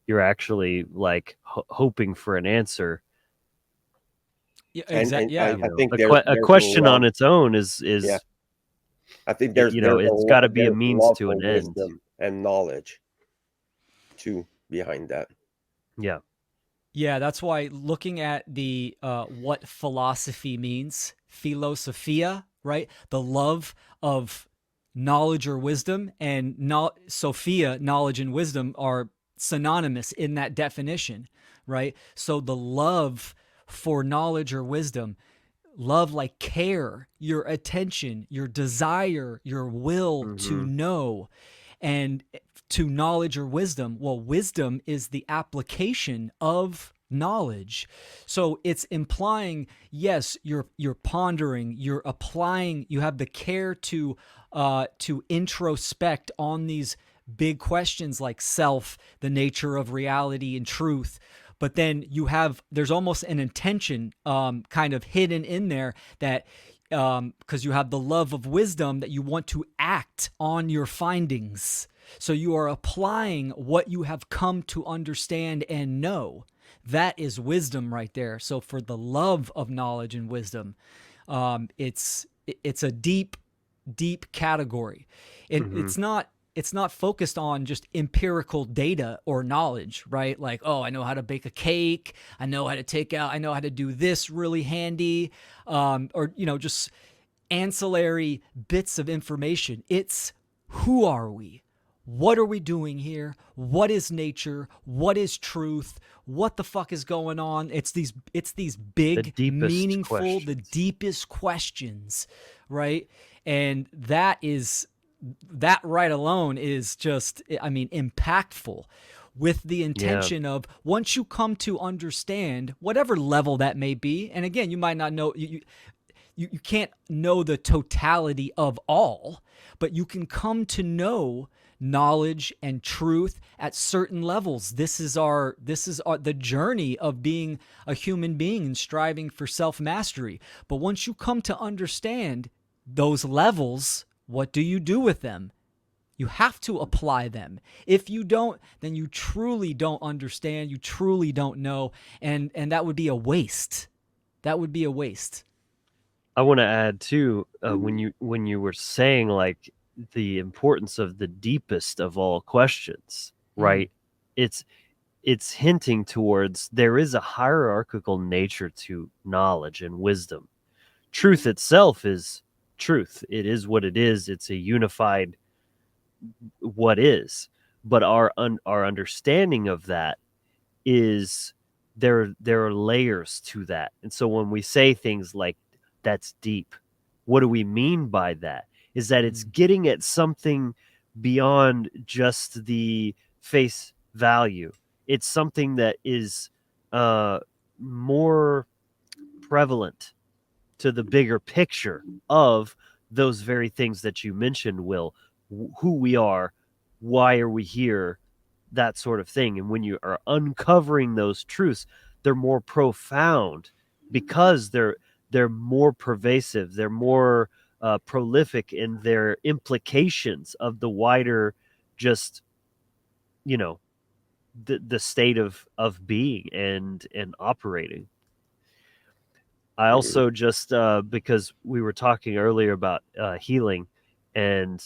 You're actually like hoping for an answer. yeah, And exactly. Yeah, You I know, think a there's a question on lot. its own Yeah, is I think you know, it's got to be a there's a means lot to of an end. wisdom and knowledge too behind that. Yeah. yeah. That's why looking at the what philosophy means, philosophia, right? The love of knowledge or wisdom, and Sophia, knowledge and wisdom, are synonymous in that definition, right? So the love for knowledge or wisdom, love like care, your attention, your desire, your will to Mm-hmm. know, and to knowledge or wisdom. Well, wisdom is the application of knowledge. So it's implying, yes, you're pondering, you're applying, you have the care to introspect on these big questions like self, the nature of reality and truth. But then there's almost an intention kind of hidden in there, that because you have the love of wisdom, that you want to act on your findings. So you are applying what you have come to understand and know. That is wisdom right there. So for the love of knowledge and wisdom, it's a deep category. And Mm-hmm. it's not focused on just empirical data or knowledge, right? Like, oh, I know how to bake a cake, I know how to do this really handy, or just ancillary bits of information. It's, who are we? What are we doing here? What is nature? What is truth? What the fuck is going on? It's these The big, deepest meaningful, the questions. deepest questions, right? And that right alone is just, I mean, impactful, with the Yeah. intention of, once you come to understand whatever level that may be, and again, you might not know, you can't know the totality of all, but you can come to know knowledge and truth at certain levels. This is our the journey of being a human being and striving for self-mastery. But once you come to understand those levels, what do you do with them? You have to apply them. If you don't, then you truly don't understand, you truly don't know, and that would be a waste. That would be a waste. I want to add too, when you were saying like the importance of the deepest of all questions, Mm. right? It's it's hinting towards there is a hierarchical nature to knowledge and wisdom. Truth itself is truth. It is what it is. It's a unified what is. But our understanding of that is there are layers to that. And so when we say things like that's deep, what do we mean by that? Is that it's getting at something beyond just the face value. It's something that is more prevalent to the bigger picture of those very things that you mentioned, Will. Who we are, why are we here, that sort of thing. And when you are uncovering those truths, they're more profound because they're more pervasive, they're more prolific in their implications of the wider, just, you know, the state of being and operating. I also just because we were talking earlier about healing, and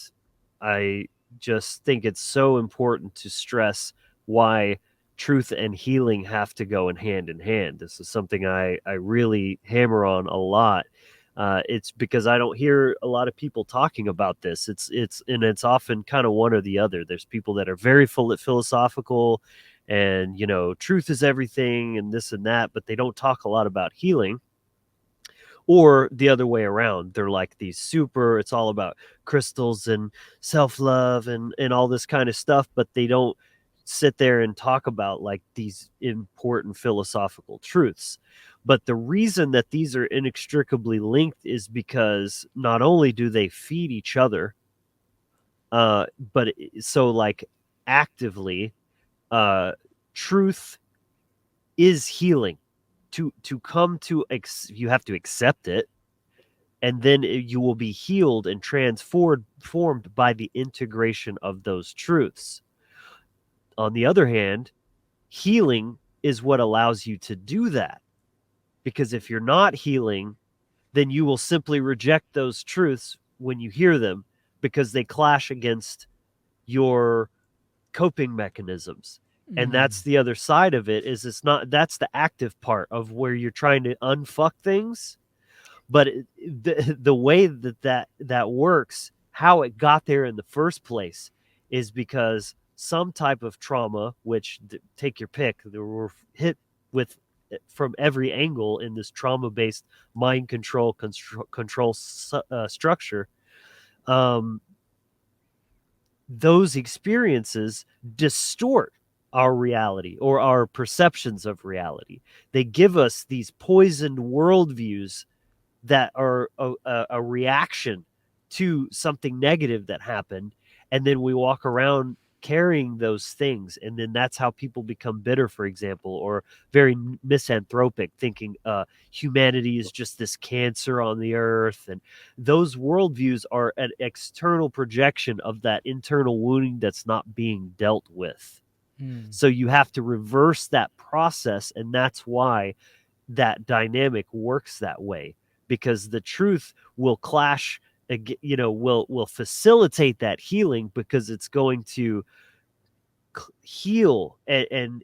I just think it's so important to stress why truth and healing have to go in hand. This is something I really hammer on a lot. It's because I don't hear a lot of people talking about this. It's often kind of one or the other. There's people that are very philosophical, and truth is everything and this and that, but they don't talk a lot about healing. Or the other way around, they're like these it's all about crystals and self-love and all this kind of stuff, but they don't sit there and talk about like these important philosophical truths. But the reason that these are inextricably linked is because not only do they feed each other, but so like actively, truth is healing. To come to you have to accept it, and then you will be healed and transformed by the integration of those truths. On the other hand, healing is what allows you to do that, because if you're not healing, then you will simply reject those truths when you hear them, because they clash against your coping mechanisms. And that's the other side of it. Is it's not That's the active part of where you're trying to unfuck things. But the way that works, how it got there in the first place, is because some type of trauma, which take your pick, we're hit with from every angle in this trauma-based mind control structure. Those experiences distort our reality or our perceptions of reality. They give us these poisoned worldviews that are a reaction to something negative that happened. And then we walk around carrying those things. And then that's how people become bitter, for example, or very misanthropic, thinking humanity is just this cancer on the earth. And those worldviews are an external projection of that internal wounding that's not being dealt with. So you have to reverse that process. And that's why that dynamic works that way, because the truth will clash, will facilitate that healing, because it's going to heal and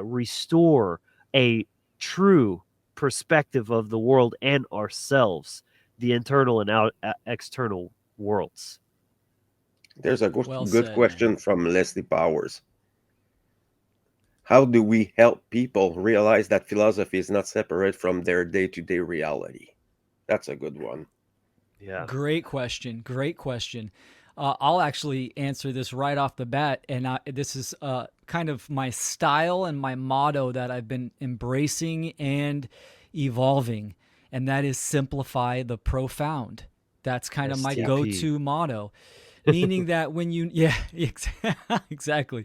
restore a true perspective of the world and ourselves, the internal and external worlds. There's a Well good said, question man. from Leslie Powers. How do we help people realize that philosophy is not separate from their day-to-day reality? That's a good one. Yeah. Great question. Great question. I'll actually answer this right off the bat. And this is kind of my style and my motto that I've been embracing and evolving. And that is simplify the profound. That's kind of my go STP. to motto. Meaning that when yeah, exactly.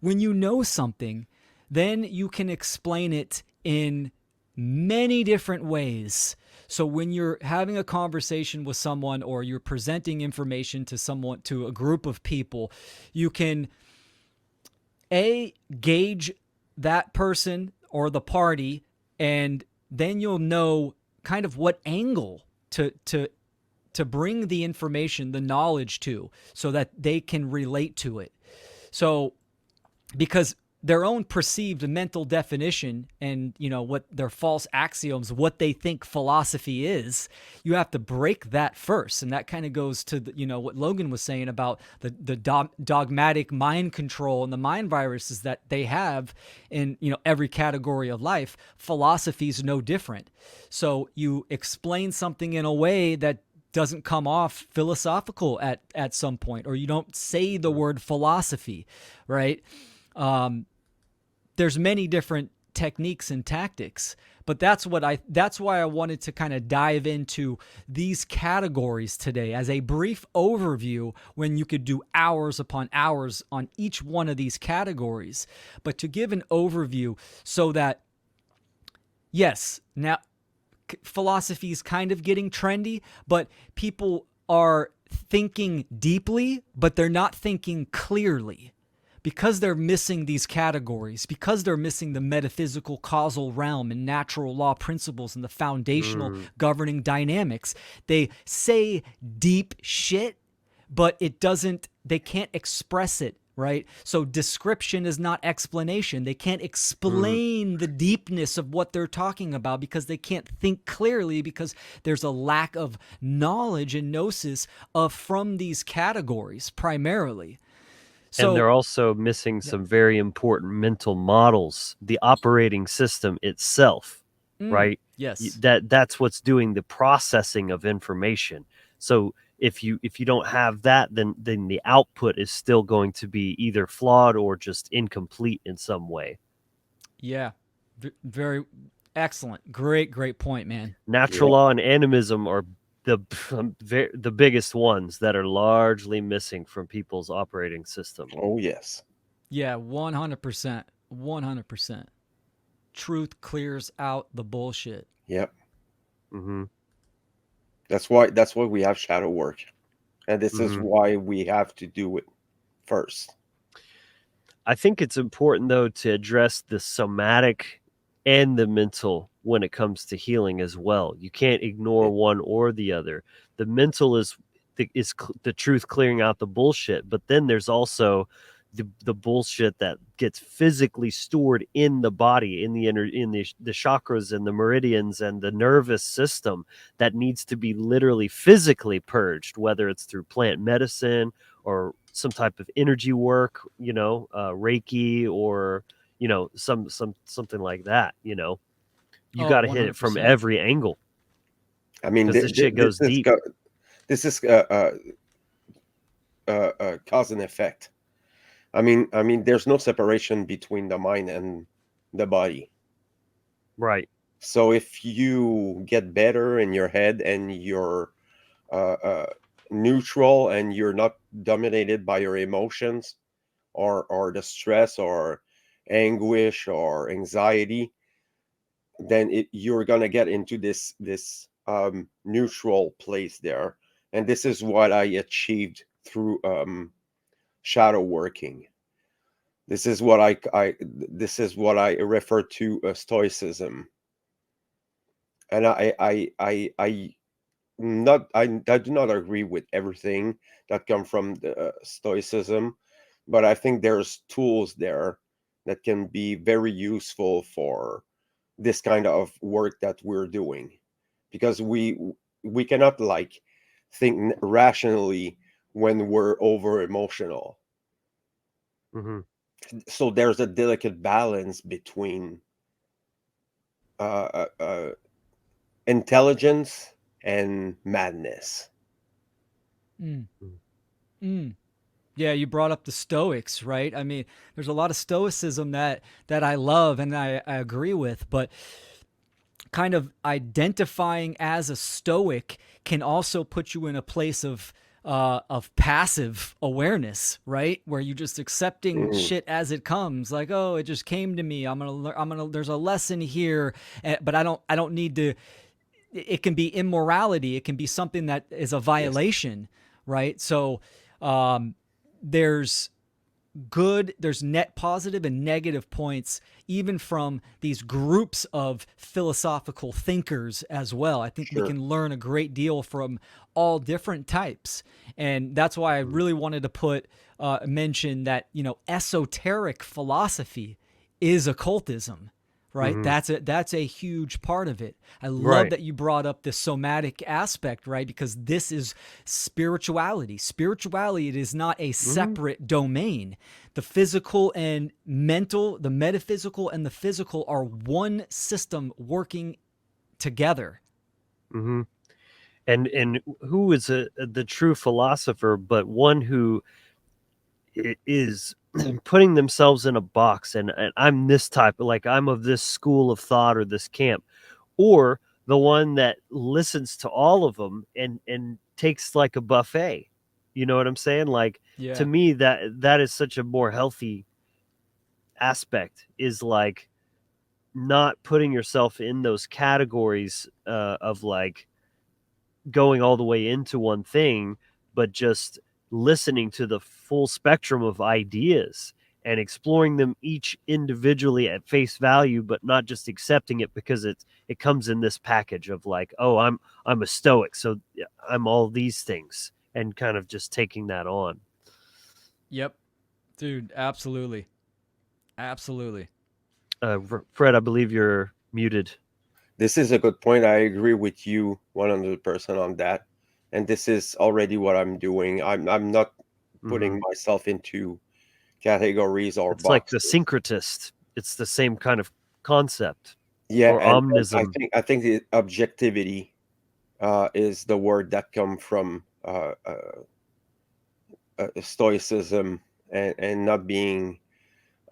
When you know something, then you can explain it in many different ways. So when you're having a conversation with someone or you're presenting information to someone, to a group of people, you can gauge that person or the party, and then you'll know kind of what angle to bring the information, the knowledge to, so that they can relate to it. So because their own perceived mental definition and what their false axioms, what they think philosophy is. You have to break that first, and that kind of goes to what Logan was saying about the dogmatic mind control and the mind viruses that they have in every category of life. Philosophy is no different. So you explain something in a way that doesn't come off philosophical at some point, or you don't say the word philosophy, right? There's many different techniques and tactics, but that's why I wanted to kind of dive into these categories today as a brief overview, when you could do hours upon hours on each one of these categories. But to give an overview so that, yes, now philosophy is kind of getting trendy, but people are thinking deeply, but they're not thinking clearly, because they're missing these categories, because they're missing the metaphysical causal realm and natural law principles and the foundational governing dynamics. They say deep shit, but they can't express it, right? So description is not explanation. They can't explain the deepness of what they're talking about because they can't think clearly, because there's a lack of knowledge and gnosis from these categories primarily. And they're So also missing some very important mental models, the operating system itself, right? yes. That's what's doing the processing of information. So if you don't have that, then the output is still going to be either flawed or just incomplete in some way. Yeah. Very excellent. Great point, man. Natural Yeah. law and animism are the biggest ones that are largely missing from people's operating system. Oh yes. Yeah, 100%. 100%. Truth clears out the bullshit. Yep. Mm-hmm. That's why we have shadow work, and this is why we have to do it first. I think it's important, though, to address the somatic and the mental when it comes to healing as well. You can't ignore one or the other. The mental is the truth clearing out the bullshit, but then there's also the bullshit that gets physically stored in the body, in the chakras and the meridians and the nervous system, that needs to be literally physically purged, whether it's through plant medicine or some type of energy work, Reiki, or something like that. You Oh, got to hit it from 100%. every angle, I mean, because the shit goes deep. this is cause and effect. I mean, there's no separation between the mind and the body. Right. So if you get better in your head and you're uh, uh, neutral and you're not dominated by your emotions or the stress or anguish or anxiety, then you're gonna get into this neutral place there, and this is what I achieved through shadow working. This is what I refer to as stoicism, and I do not agree with everything that come from the stoicism, but I think there's tools there that can be very useful for this kind of work that we're doing, because we cannot like think rationally when we're over emotional. Mm-hmm. So there's a delicate balance between uh, uh, uh, intelligence and madness. Mm. Mm. Yeah, you brought up the Stoics, right? I mean, there's a lot of stoicism that I love and I agree with, but kind of identifying as a Stoic can also put you in a place of passive awareness, right? Where you're just accepting Mhm. shit as it comes, like, oh, it just came to me. I'm gonna. There's a lesson here, but I don't need to. It can be immorality. It can be something that is a Yes. violation, right? So, there's there's net positive and negative points, even from these groups of philosophical thinkers as well. I think we Sure. can learn a great deal from all different types. And that's why I really wanted to mention that, esoteric philosophy is occultism, right? Mm-hmm. That's a huge part of it. I love Right. that you brought up the somatic aspect, right? Because this is spirituality. Spirituality, it is not a Mm-hmm. separate domain. The physical and mental, the metaphysical and the physical are one system working together. Mm-hmm. And who is the true philosopher, but one who is putting themselves in a box, and I'm this type, like I'm of this school of thought or this camp, or the one that listens to all of them and takes like a buffet. You know what I'm saying? Like, to Yeah. me, that is such a more healthy aspect, is like not putting yourself in those categories of like going all the way into one thing, but just listening to the full spectrum of ideas and exploring them each individually at face value, but not just accepting it because it comes in this package of like, oh, I'm a stoic, so I'm all these things, and kind of just taking that on. Yep. Dude, absolutely. Absolutely. Fred, I believe you're muted. This is a good point. I agree with you 100% on that. And this is already what I'm doing. I'm not Hmm. putting myself into categories or It's like the boxes. syncretist. It's the same kind of concept, Yeah, or and I omnism. think I think the objectivity is the word that come from stoicism, and not being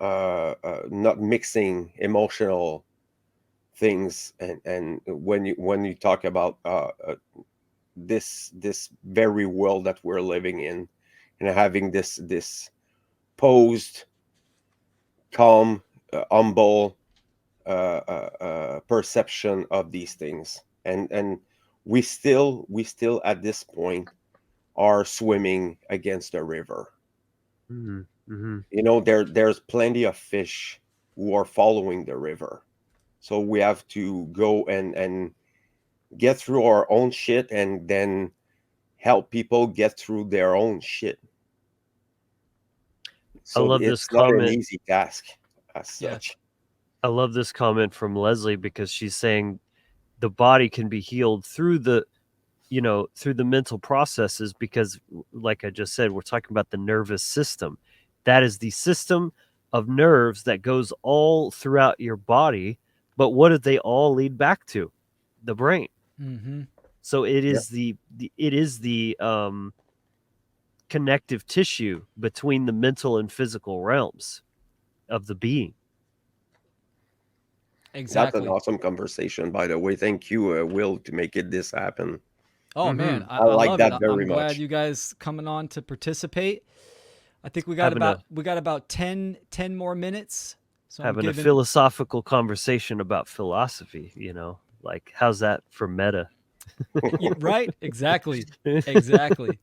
not mixing emotional things, and when you talk about this very world that we're living in, and having this posed, calm, humble perception of these things, and we still at this point are swimming against the river. Mm-hmm. Mm-hmm. There's plenty of fish who are following the river, so we have to go and get through our own shit, and then help people get through their own shit. I So love this it's not an comment. easy task as Yeah. such. I love this comment from Leslie, because she's saying the body can be healed through through the mental processes, because, like I just said, we're talking about the nervous system. That is the system of nerves that goes all throughout your body. But what do they all lead back to? The brain. Mm-hmm. So it Yeah, is the connective tissue between the mental and physical realms of the being. that's an Exactly. awesome conversation, by the way. Thank you, Will, to make it this happen. Oh man, Mm-hmm. I, I I like love it. that very I'm glad much. you guys coming on to participate. I think Having a we got about 10 more minutes. So I'm having a giving philosophical conversation about philosophy, like, how's that for meta? yeah, right, exactly. Exactly.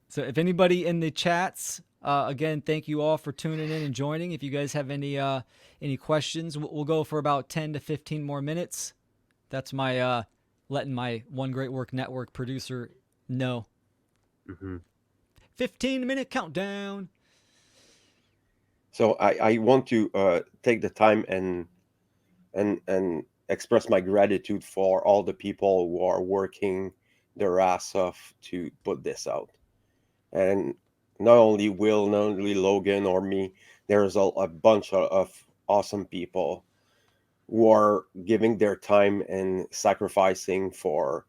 So if anybody in the chats, again, thank you all for tuning in and joining. If you guys have any questions, we'll go for about 10 to 15 more minutes. That's my letting my One Great Work Network producer know. Mm-hmm. 15-minute countdown. So I want to take the time and express my gratitude for all the people who are working their ass off to put this out. And not only Will, not only Logan or me, there's a bunch of awesome people who are giving their time and sacrificing for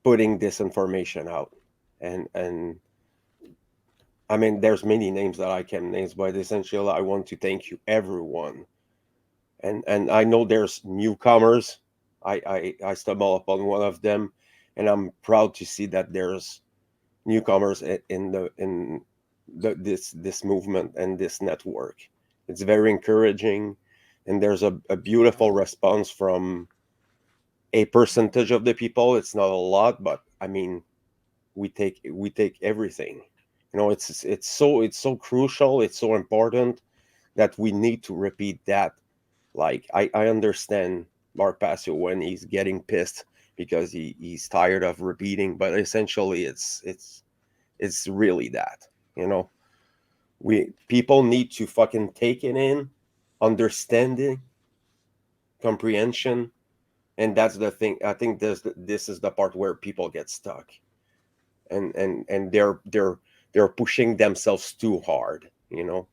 putting this information out. And I mean, there's many names that I can name, but essentially, I want to thank you, everyone. And I know there's newcomers. I stumble upon one of them, and I'm proud to see that there's newcomers in this movement and this network. It's very encouraging, and there's a beautiful response from a percentage of the people. It's not a lot, but I mean, we take everything. You know, it's so crucial, it's so important that we need to repeat that. Like I understand Mark Passio when he's getting pissed because he's tired of repeating, but essentially it's really that, you know. We people need to fucking take it in, understanding, comprehension, and that's the thing. I think this is the part where people get stuck, and they're pushing themselves too hard, you know.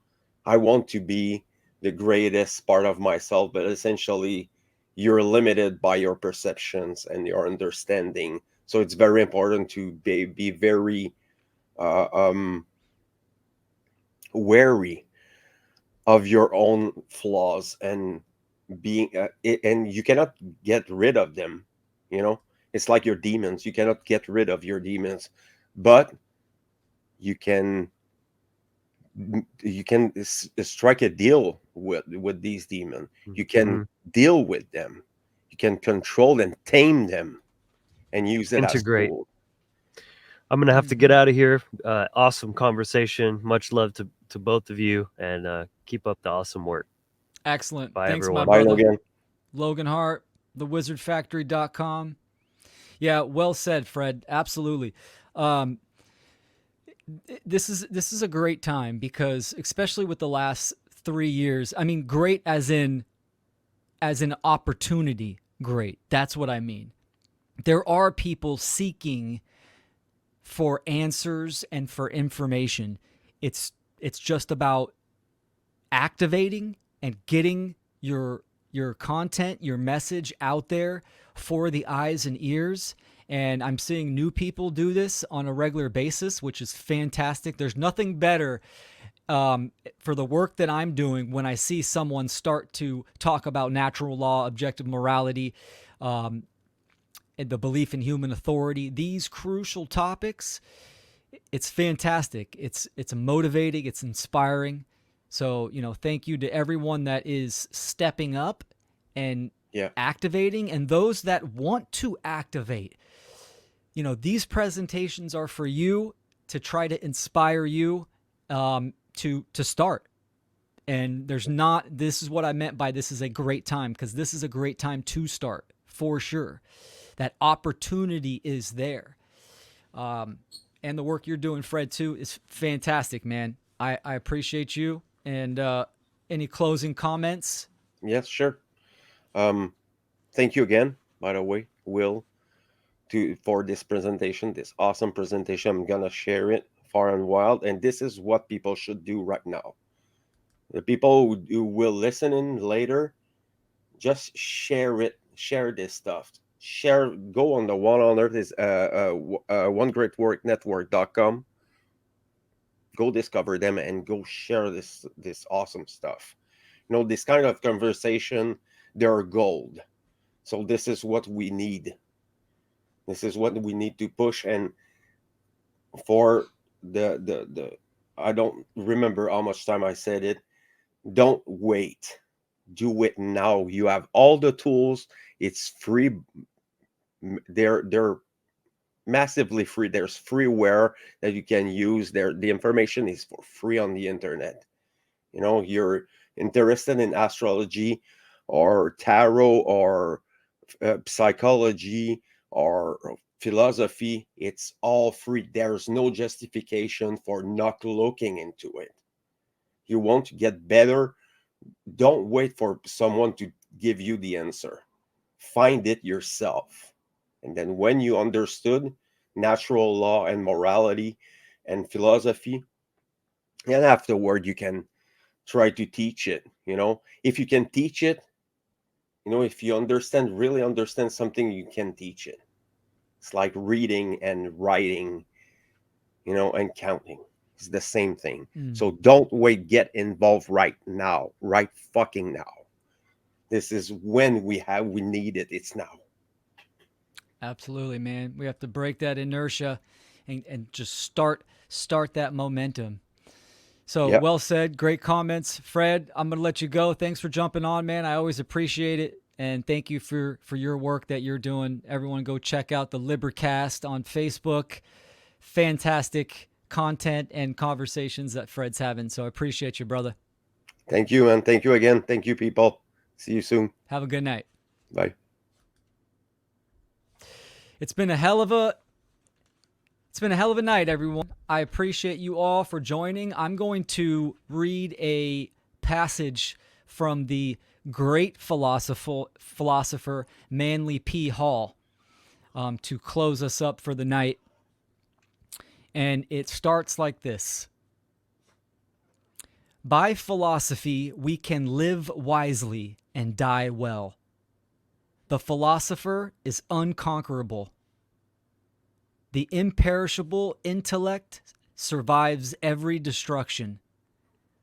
I want to be the greatest part of myself, but essentially you're limited by your perceptions and your understanding. So it's very important to be very uh, um wary of your own flaws, and being and you cannot get rid of them, you know. It's like your demons, you cannot get rid of your demons, but you can strike a deal with these demons. You can Mhm. deal with them, you can control and tame them, and use it as Integrate. tool. I'm gonna have to get Mhm. out of here. Awesome conversation. Much love to both of you, and keep up the awesome work. Excellent. Bye, Thanks, my everyone. Bye, brother. Logan. Logan Hart, thewizardfactory.com. Yeah, well said, Fred. Absolutely. Um, this is a great time because, especially with the last 3 years, I mean, great as an opportunity. Great. That's what I mean. There are people seeking for answers and for information. It's just about activating and getting your content, your message out there for the eyes and ears. And I'm seeing new people do this on a regular basis, which is fantastic. There's nothing better for the work that I'm doing when I see someone start to talk about natural law, objective morality, um, and the belief in human authority. These crucial topics, it's fantastic. It's motivating. It's inspiring. So thank you to everyone that is stepping up and Yeah. activating, and those that want to activate. These presentations are for you to try to inspire you to start. And there's not. This is what I meant by this is a great time, because this is a great time to start for sure. That opportunity is there. And the work you're doing, Fred, too, is fantastic, man. I appreciate you. And any closing comments? Yes, sure. um Thank you again, by the way, Will, to for this presentation, this awesome presentation. I'm gonna share it far and wild, and this is what people should do right now. The people who will listen in later, just share it, share this stuff, share. Go on the One on Earth is one great work network.com. Go discover them and go share this awesome stuff. You know, this kind of conversation, they're gold. So this is what we need. This is what we need to push. And for the I don't remember how much time I said it. Don't wait. Do it now. You have all the tools. It's free. They're massively free. There's freeware that you can use. There, the information is for free on the internet. You know, you're interested in astrology or tarot or psychology or philosophy, it's all free. There's no justification for not looking into it. You want to get better, don't wait for someone to give you the answer. Find it yourself. And then when you understood natural law and morality and philosophy, and afterward you can try to teach it. You know, if you can teach it, you know, if you understand, really understand something, you can teach it. It's like reading and writing, you know, and counting. It's the same thing. Mm, So don't wait, get involved right now, right fucking now. This is when we need it. It's now. absolutely, man. We have to break that inertia and just start that momentum. So Yep. well said. Great comments, Fred. I'm gonna let you go. Thanks for jumping on, man. I always appreciate it, and thank you for your work that you're doing. Everyone, go check out the Libercast on Facebook. Fantastic content and conversations that Fred's having. So I appreciate you, brother. Thank you, man. Thank you again. Thank you, people. See you soon. Have a good night. Bye. It's been a hell of a night, everyone. I appreciate you all for joining. I'm going to read a passage from the great philosopher Manly P. Hall to close us up for the night. And it starts like this. By philosophy, we can live wisely and die well. The philosopher is unconquerable. The imperishable intellect survives every destruction.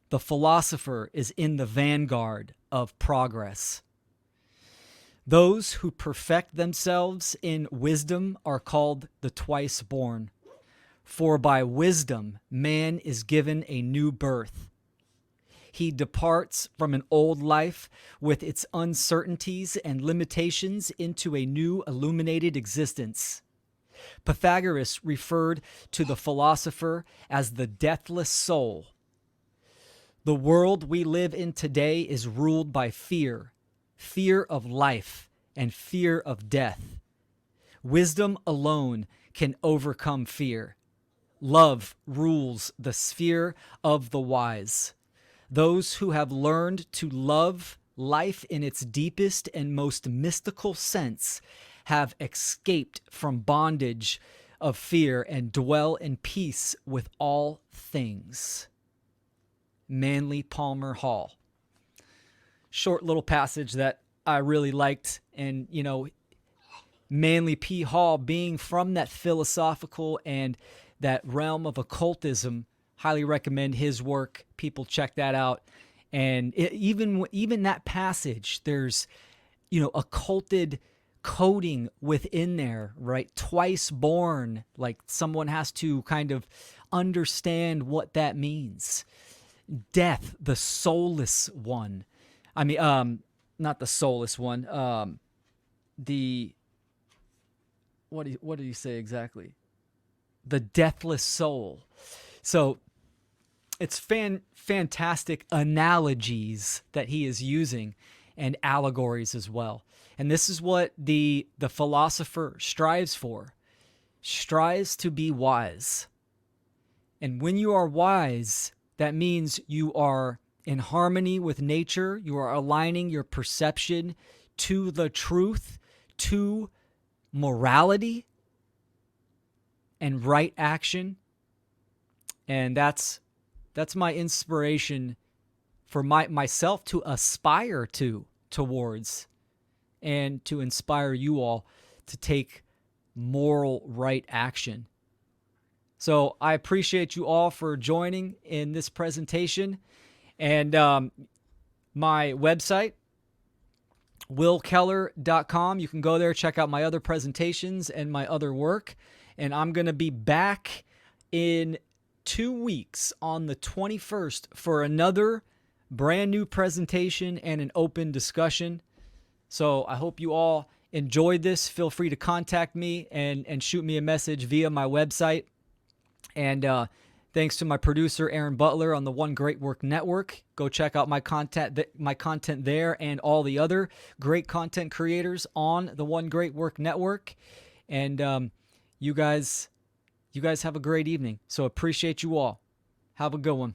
The philosopher is in the vanguard of progress. Those who perfect themselves in wisdom are called the twice born. For by wisdom man is given a new birth. He departs from an old life with its uncertainties and limitations into a new illuminated existence. Pythagoras referred to the philosopher as the deathless soul. The world we live in today is ruled by fear, fear of life and fear of death. Wisdom alone can overcome fear. Love rules the sphere of the wise. Those who have learned to love life in its deepest and most mystical sense have escaped from bondage of fear and dwell in peace with all things. Manly Palmer Hall. Short little passage that I really liked. And, you know, Manly P. Hall being from that philosophical and that realm of occultism, highly recommend his work. People check that out. And even that passage, there's, you know, occulted coding within there, right? Twice born, like someone has to kind of understand what that means. Death, the soulless one. I mean, not the soulless one. What do you say exactly? The deathless soul. So it's fantastic analogies that he is using and allegories as well. And this is what the philosopher strives for. Strives to be wise. And when you are wise, that means you are in harmony with nature. You are aligning your perception to the truth, to morality and right action. And that's my inspiration for myself to aspire towards, and to inspire you all to take moral right action. So I appreciate you all for joining in this presentation. And my website, willkeller.com. You can go there, check out my other presentations and my other work. And I'm going to be back in 2 weeks on the 21st for another brand new presentation and an open discussion. So I hope you all enjoyed this. Feel free to contact me and shoot me a message via my website. And thanks to my producer, Aaron Butler, on the One Great Work Network. Go check out my content there and all the other great content creators on the One Great Work Network. And you guys have a great evening. So appreciate you all. Have a good one.